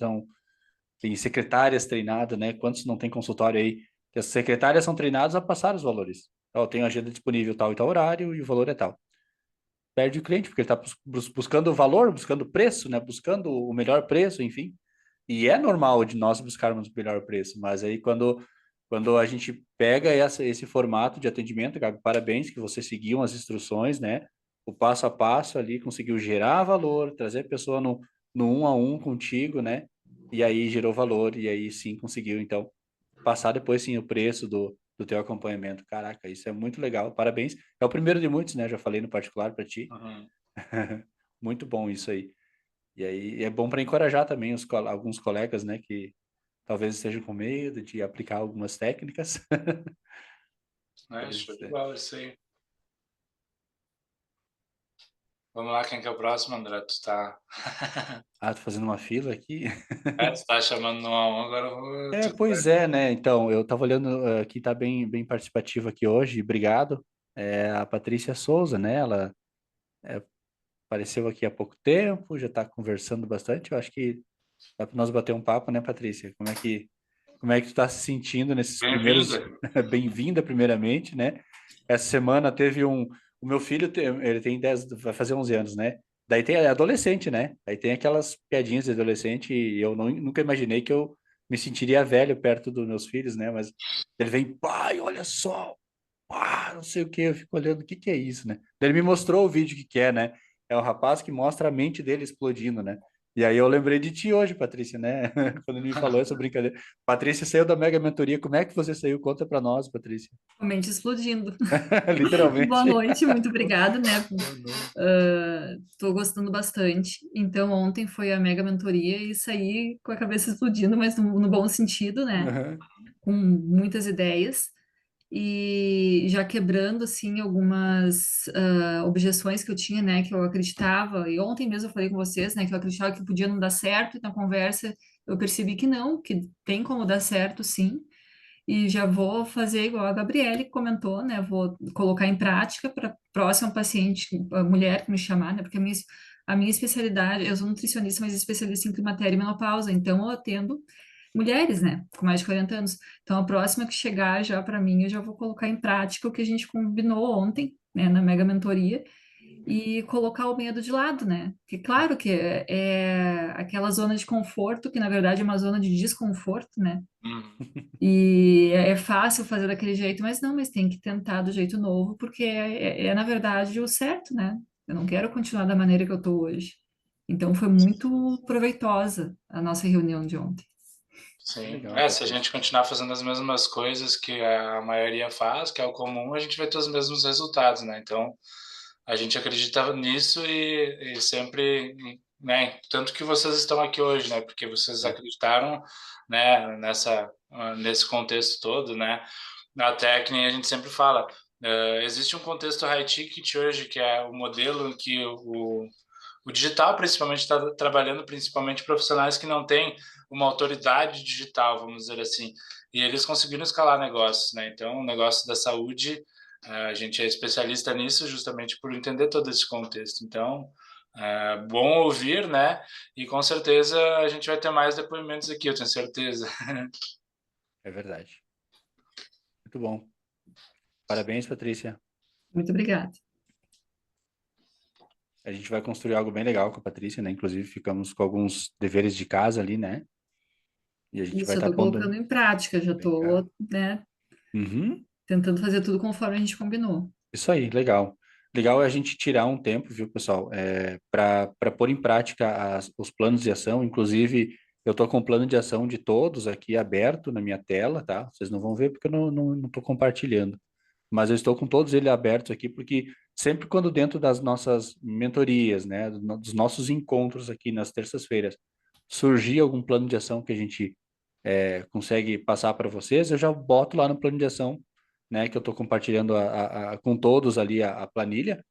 Speaker 2: Tem secretárias treinadas, né? Quantos não tem consultório aí? Que as secretárias são treinadas a passar os valores. Ó, tem a agenda disponível tal e tal horário e o valor é tal. Perde o cliente, porque ele está buscando o valor, buscando o preço, né? Buscando o melhor preço, enfim. E é normal de nós buscarmos o melhor preço, mas aí quando a gente pega esse formato de atendimento, Gabi, parabéns que você seguiu as instruções, né? O passo a passo ali, conseguiu gerar valor, trazer a pessoa no um a um contigo, né? E aí gerou valor, e aí sim conseguiu, então, passar depois sim o preço do teu acompanhamento. Caraca, isso é muito legal, parabéns. É o primeiro de muitos, né? Já falei no particular para ti. Muito bom isso aí. E aí é bom para encorajar também alguns colegas, né, que talvez estejam com medo de aplicar algumas técnicas.
Speaker 1: Show
Speaker 2: Pois
Speaker 1: de
Speaker 2: é.
Speaker 1: bola, isso aí. Vamos lá, quem que é o próximo, André? Tu tá...
Speaker 2: Ah, tô fazendo uma fila aqui.
Speaker 1: tu tá chamando no A1, agora eu vou...
Speaker 2: Pois é, né? Então, eu tava olhando aqui, tá bem participativo aqui hoje, obrigado. A Patrícia Souza, né? Ela apareceu aqui há pouco tempo, já tá conversando bastante. Eu acho que dá para nós bater um papo, né, Patrícia? Como é que tu tá se sentindo nesses primeiros...
Speaker 1: Bem-vinda.
Speaker 2: Bem-vinda, primeiramente, né? Essa semana teve o meu filho, ele tem 10, vai fazer 11 anos, né? Daí tem adolescente, né? Aí tem aquelas piadinhas de adolescente e eu nunca imaginei que eu me sentiria velho perto dos meus filhos, né? Mas ele vem, pai, olha só, pá, não sei o que, eu fico olhando, o que que é isso, né? Daí ele me mostrou o vídeo que é, né? É o rapaz que mostra a mente dele explodindo, né? E aí eu lembrei de ti hoje, Patrícia, né? Quando ele me falou essa brincadeira. Patrícia saiu da Mega Mentoria. Como é que você saiu? Conta para nós, Patrícia.
Speaker 4: Realmente explodindo. Boa
Speaker 2: Literalmente.
Speaker 4: noite, muito obrigada, né?
Speaker 2: Boa noite.
Speaker 4: Tô gostando bastante. Então, ontem foi a mega mentoria e saí com a cabeça explodindo, mas no bom sentido, né?
Speaker 2: Uhum.
Speaker 4: Com muitas ideias e já quebrando, assim, algumas objeções que eu tinha, né? Que eu acreditava, e ontem mesmo eu falei com vocês, né? Que eu acreditava que podia não dar certo, e na conversa eu percebi que não, que tem como dar certo, sim. E já vou fazer igual a Gabriele comentou, né? Vou colocar em prática para próxima paciente, a mulher que me chamar, né? Porque a minha especialidade, eu sou nutricionista, mas especialista em climatério e menopausa, então eu atendo mulheres, né? Com mais de 40 anos. Então a próxima que chegar já para mim, eu já vou colocar em prática o que a gente combinou ontem, né? Na mega mentoria e colocar o medo de lado, né? Porque claro que é aquela zona de conforto, que na verdade é uma zona de desconforto, né?
Speaker 1: Uhum.
Speaker 4: E é fácil fazer daquele jeito, mas não, mas tem que tentar do jeito novo, porque na verdade, o certo, né? Eu não quero continuar da maneira que eu tô hoje. Então, foi muito proveitosa a nossa reunião de ontem.
Speaker 2: Que
Speaker 1: Sim.
Speaker 2: legal,
Speaker 1: Se a
Speaker 2: Patrícia.
Speaker 1: gente continuar fazendo as mesmas coisas que a maioria faz, que é o comum, a gente vai ter os mesmos resultados, né? Então, a gente acredita nisso e sempre, né? Tanto que vocês estão aqui hoje, né? Porque vocês
Speaker 2: É,
Speaker 1: acreditaram, né? Nesse contexto todo, né? Até que nem a gente sempre fala, existe um contexto high ticket hoje, que é o modelo em que o digital, principalmente, está trabalhando principalmente profissionais que não têm uma autoridade digital, vamos dizer assim, e eles conseguiram escalar negócios, né? Então, o negócio da saúde, a gente é especialista nisso justamente por entender todo esse contexto. Então, bom ouvir, né? E com certeza a gente vai ter mais depoimentos aqui, eu tenho certeza.
Speaker 2: é verdade. Muito bom. Parabéns, Patrícia.
Speaker 4: Muito obrigada.
Speaker 2: A gente vai construir algo bem legal com a Patrícia, né? Inclusive, ficamos com alguns deveres de casa ali, né? E a gente vai
Speaker 4: Isso eu
Speaker 2: estar
Speaker 4: estou
Speaker 2: pondo
Speaker 4: colocando em prática, já
Speaker 2: bem cá.
Speaker 4: estou, né,
Speaker 2: Uhum.
Speaker 4: tentando fazer tudo conforme a gente combinou.
Speaker 2: Isso aí, legal. Legal é a gente tirar um tempo, viu, pessoal, para pôr em prática os planos de ação. Inclusive, eu estou com o plano de ação de todos aqui aberto na minha tela, tá? Vocês não vão ver porque eu não estou compartilhando. Mas eu estou com todos eles abertos aqui porque sempre quando dentro das nossas mentorias, né, dos nossos encontros aqui nas terças-feiras, surgir algum plano de ação que a gente consegue passar para vocês, eu já boto lá no plano de ação, né, que eu estou compartilhando com todos ali a planilha,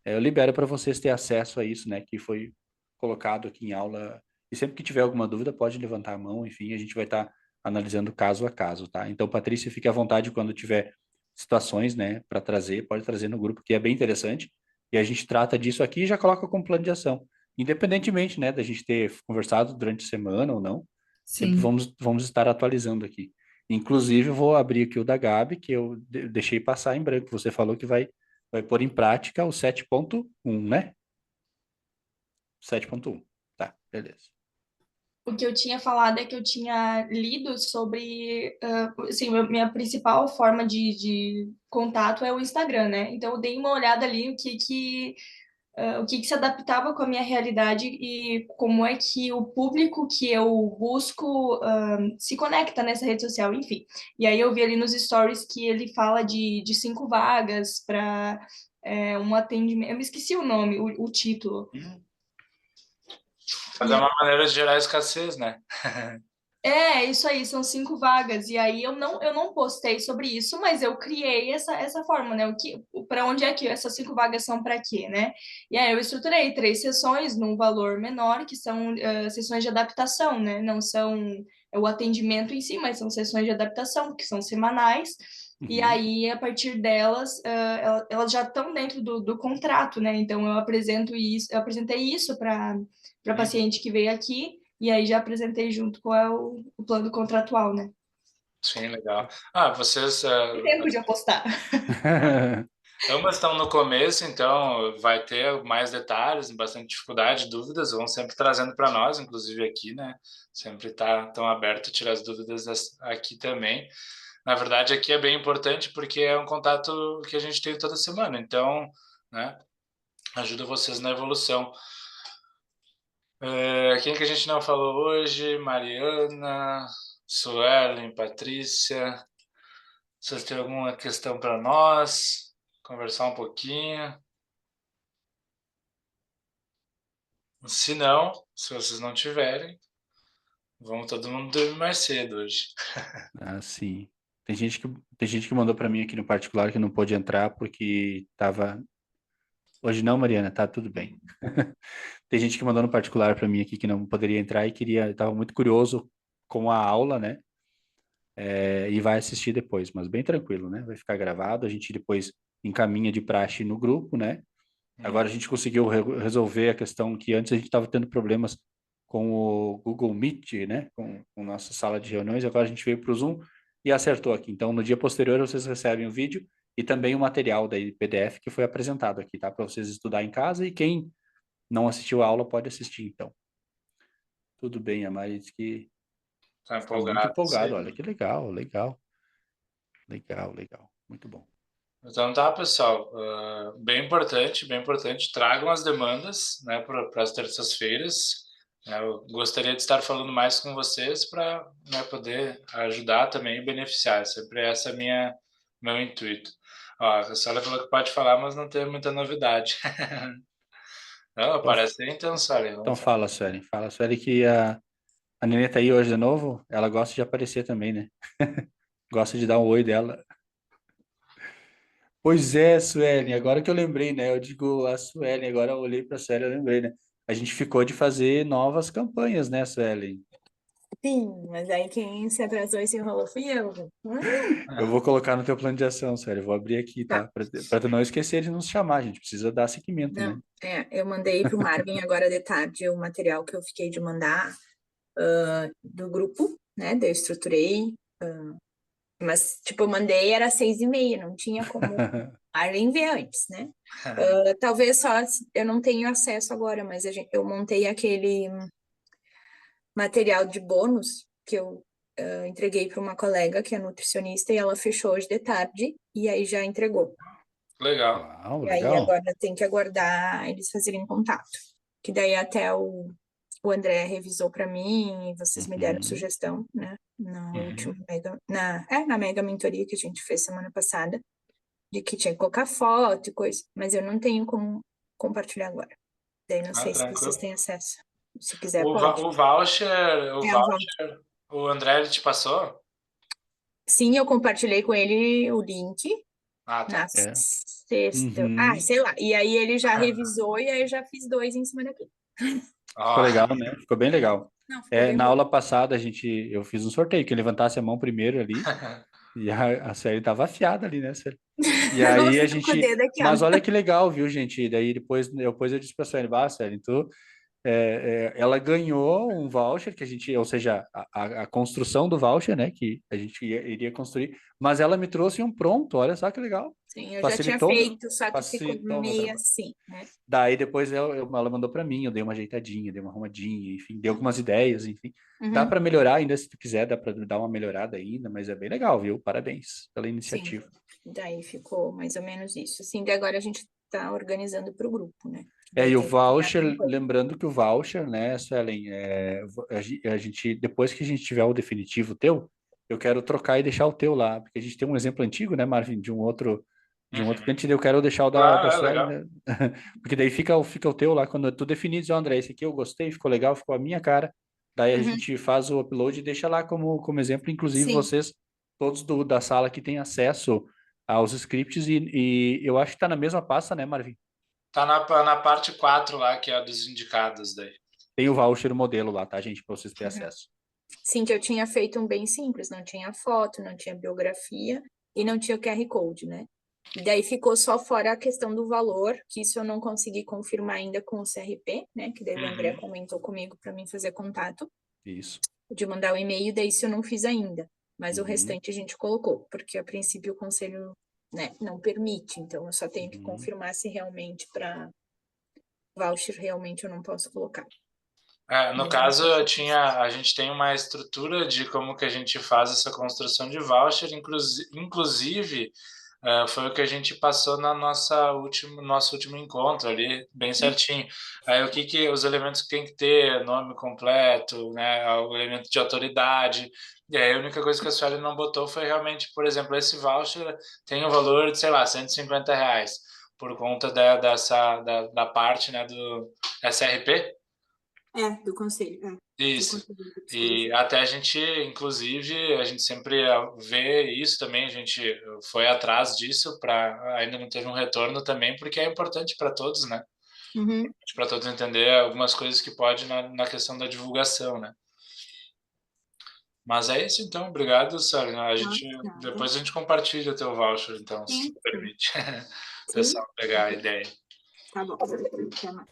Speaker 2: eu libero para vocês ter acesso a isso, né, que foi colocado aqui em aula. E sempre que tiver alguma dúvida, pode levantar a mão, enfim, a gente vai estar analisando caso a caso, tá? Então, Patrícia, fique à vontade quando tiver situações, né, para trazer, pode trazer no grupo, que é bem interessante. E a gente trata disso aqui e já coloca como plano de ação. Independentemente, né, da gente ter conversado durante a semana ou não, sempre
Speaker 4: Sim.
Speaker 2: vamos estar atualizando aqui. Inclusive, eu vou abrir aqui o da Gabi, que eu deixei passar em branco. Você falou que vai pôr em prática o 7.1, né? 7.1. Tá, beleza.
Speaker 3: O que eu tinha falado é que eu tinha lido sobre, assim, minha principal forma de contato é o Instagram, né? Então eu dei uma olhada ali o que se adaptava com a minha realidade e como é que o público que eu busco se conecta nessa rede social, enfim. E aí eu vi ali nos stories que ele fala de 5 vagas para um atendimento. Eu me esqueci o nome, o título.
Speaker 1: Mas é uma maneira de gerar escassez, né?
Speaker 3: Isso aí, são 5 vagas. E aí eu não postei sobre isso, mas eu criei essa forma, né? Para onde é que essas 5 vagas são para quê, né? E aí eu estruturei 3 sessões num valor menor, que são sessões de adaptação, né? Não são o atendimento em si, mas são sessões de adaptação, que são semanais. E
Speaker 2: Uhum.
Speaker 3: aí, a partir delas, elas já estão dentro do contrato, né? Então eu apresentei isso para paciente que veio aqui. E aí já apresentei junto com o plano contratual, né?
Speaker 1: Sim, legal. Vocês
Speaker 3: Tem tempo de apostar.
Speaker 1: ambas estão no começo, então vai ter mais detalhes, bastante dificuldade, dúvidas, vão sempre trazendo para nós, inclusive aqui, né? Sempre tá tão aberto a tirar as dúvidas aqui também. Na verdade, aqui é bem importante porque é um contato que a gente tem toda semana, então, né? Ajuda vocês na evolução. Quem que a gente não falou hoje? Mariana, Suelen, Patrícia. Vocês têm alguma questão para nós? Conversar um pouquinho? Se não, se vocês não tiverem, vamos todo mundo dormir mais cedo hoje.
Speaker 2: Ah, sim. Tem gente que mandou para mim aqui no particular que não pôde entrar porque tava. Hoje não, Mariana, tá tudo bem. Tem gente que mandou no particular para mim aqui que não poderia entrar e estava muito curioso com a aula, né? E vai assistir depois, mas bem tranquilo, né? Vai ficar gravado, a gente depois encaminha de praxe no grupo, né? Agora a gente conseguiu resolver a questão que antes a gente estava tendo problemas com o Google Meet, né? Com nossa sala de reuniões, agora a gente veio para o Zoom e acertou aqui. Então, no dia posterior, vocês recebem o vídeo e também o material daí PDF que foi apresentado aqui, tá? Para vocês estudar em casa e quem não assistiu a aula pode assistir, então. Tudo bem, a Mari disse que
Speaker 1: Tá
Speaker 2: está muito
Speaker 1: empolgado?
Speaker 2: empolgado.
Speaker 1: Sim.
Speaker 2: Olha que legal, legal, legal, legal. Muito bom.
Speaker 1: Então tá, pessoal. Bem importante. Tragam as demandas, né, para as terças-feiras. Eu gostaria de estar falando mais com vocês para, né, poder ajudar também e beneficiar. Sempre essa é meu intuito. Ó, a senhora falou que pode falar, mas não tem muita novidade. Não,
Speaker 2: Então,
Speaker 1: parece ter intenção, ali.
Speaker 2: então
Speaker 1: Vamos falar.
Speaker 2: fala, Sueli. Fala, Sueli, que a Nenê tá aí hoje de novo. Ela gosta de aparecer também, né? Gosta de dar um oi dela. Pois é, Suelen, agora que eu lembrei, né? Eu digo a Suelen, agora eu olhei para a Suelen, eu lembrei, né? A gente ficou de fazer novas campanhas, né, Suelen?
Speaker 5: Sim, mas aí quem se atrasou e se enrolou fui eu.
Speaker 2: Eu vou colocar no teu plano de ação, Suelen. Eu vou abrir aqui,
Speaker 5: Tá.
Speaker 2: tá? Para tu não esquecer de nos chamar, a gente precisa dar seguimento, né?
Speaker 5: Não, eu mandei para o Marvin agora de tarde o material que eu fiquei de mandar do grupo, né? Daí eu estruturei, mas tipo, eu mandei era 6:30, não tinha como Marvin ver antes, né? Talvez só eu não tenho acesso agora, mas eu montei aquele material de bônus que eu entreguei para uma colega que é nutricionista e ela fechou hoje de tarde e aí já entregou.
Speaker 1: Legal.
Speaker 2: Uau,
Speaker 5: E aí
Speaker 2: legal.
Speaker 5: agora tem que aguardar eles fazerem contato. Que daí até o André revisou para mim e vocês me deram sugestão, né? No último na mega mentoria que a gente fez semana passada, de que tinha que colocar foto e coisa, mas eu não tenho como compartilhar agora. Daí não sei se
Speaker 1: tranquilo.
Speaker 5: vocês têm acesso. Se quiser,
Speaker 1: O
Speaker 5: pode.
Speaker 1: voucher,
Speaker 5: o voucher.
Speaker 1: o André ele te passou?
Speaker 5: Sim, eu compartilhei com ele o link
Speaker 1: Ah, tá.
Speaker 5: na
Speaker 2: É.
Speaker 5: sexta. Sei lá. E aí ele já revisou e aí eu já fiz 2 em cima daquilo.
Speaker 2: Ficou legal, né? Ficou bem legal.
Speaker 5: Não, ficou bem
Speaker 2: Na
Speaker 5: bom.
Speaker 2: aula passada, eu fiz um sorteio, que levantasse a mão primeiro ali, e a Sueli tava afiada ali, né, Sueli? E aí a
Speaker 5: Nossa, tô com o
Speaker 2: gente.
Speaker 5: dedo aqui, ó.
Speaker 2: Mas olha que legal, viu, gente? Daí depois eu disse pra Sueli, Sueli, tu. Ela ganhou um voucher que a gente, ou seja, a construção do voucher, né, que a gente iria construir, mas ela me trouxe um pronto, olha só que legal.
Speaker 5: Sim, eu já tinha feito, só que ficou meio assim, né?
Speaker 2: Daí depois ela mandou para mim, eu dei uma ajeitadinha, dei uma arrumadinha, enfim, dei algumas ideias, enfim. Dá para melhorar ainda, se tu quiser, dá para dar uma melhorada ainda, mas é bem legal, viu? Parabéns pela iniciativa.
Speaker 5: Sim, daí ficou mais ou menos isso. Assim, daí agora a gente tá organizando para o grupo, né?
Speaker 2: E o voucher, lembrando que o voucher, né, Suelen, a gente, depois que a gente tiver o definitivo teu, eu quero trocar e deixar o teu lá, porque a gente tem um exemplo antigo, né, Marvin, de um outro cliente, eu quero deixar o da Suelen, né? Porque daí fica o teu lá, quando tu definir, diz, André, esse aqui eu gostei, ficou legal, ficou a minha cara, daí a gente faz o upload e deixa lá como exemplo, inclusive vocês, todos da sala que têm acesso aos scripts, e eu acho que tá na mesma pasta, né, Marvin?
Speaker 1: Tá na parte 4 lá, que é a dos indicados daí.
Speaker 2: Tem o voucher modelo lá, tá, gente? Para vocês terem acesso.
Speaker 5: Sim, que eu tinha feito um bem simples, não tinha foto, não tinha biografia e não tinha o QR Code, né? E daí ficou só fora a questão do valor, que isso eu não consegui confirmar ainda com o CRP, né? Que daí o André comentou comigo para mim fazer contato.
Speaker 2: Isso.
Speaker 5: De mandar o e-mail, daí isso eu não fiz ainda. Mas o restante a gente colocou, porque a princípio o conselho, né, não permite, então eu só tenho que confirmar se realmente para voucher realmente eu não posso colocar.
Speaker 1: No caso, a gente tem uma estrutura de como que a gente faz essa construção de voucher, inclusive foi o que a gente passou na nosso último encontro ali, bem certinho. Aí o que os elementos que tem que ter, nome completo, né, o elemento de autoridade. E aí a única coisa que a Sueli não botou foi realmente, por exemplo, esse voucher tem um valor de, sei lá, R$ 150, por conta da parte, né, do SRP.
Speaker 5: Do conselho. Do
Speaker 1: Isso.
Speaker 5: conselho de
Speaker 1: E
Speaker 5: psicologia.
Speaker 1: até a gente, inclusive, a gente sempre vê isso também, a gente foi atrás disso, ainda não teve um retorno também, porque é importante para todos, né?
Speaker 5: Uhum.
Speaker 1: Para todos entender algumas coisas que pode na questão da divulgação, né? Mas é isso então, obrigado, Sérgio.
Speaker 5: Nada.
Speaker 1: Depois a gente compartilha o teu voucher, então, se
Speaker 5: Sim,
Speaker 1: tu permite. O
Speaker 5: sim.
Speaker 1: pessoal pegar a ideia.
Speaker 5: Tá bom. Até mais.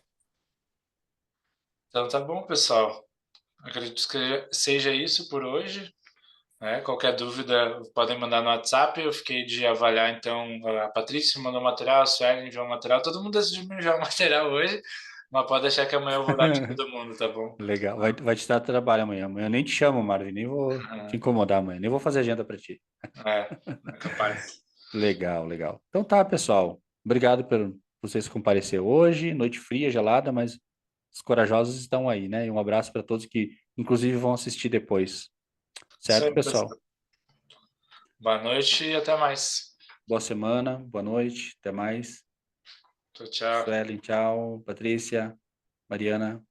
Speaker 1: Então tá bom, pessoal. Acredito que seja isso por hoje. Né? Qualquer dúvida, podem mandar no WhatsApp. Eu fiquei de avaliar, então, a Patrícia mandou material, a Sueli enviou material. Todo mundo decidiu me enviar o material hoje, mas pode deixar que amanhã eu vou dar para todo mundo, tá bom?
Speaker 2: Legal. Vai te dar trabalho amanhã. Amanhã eu nem te chamo, Marvin. Nem vou te incomodar amanhã. Nem vou fazer agenda para ti.
Speaker 1: É capaz.
Speaker 2: Legal, legal. Então tá, pessoal. Obrigado por vocês comparecer hoje. Noite fria, gelada, mas os corajosos estão aí, né? E um abraço para todos que, inclusive, vão assistir depois.
Speaker 1: Isso
Speaker 2: Certo,
Speaker 1: aí,
Speaker 2: pessoal?
Speaker 1: pessoal. Boa noite e até mais.
Speaker 2: Boa semana, boa noite, até mais.
Speaker 1: Tchau, tchau.
Speaker 2: Suelen, tchau. Patrícia, Mariana.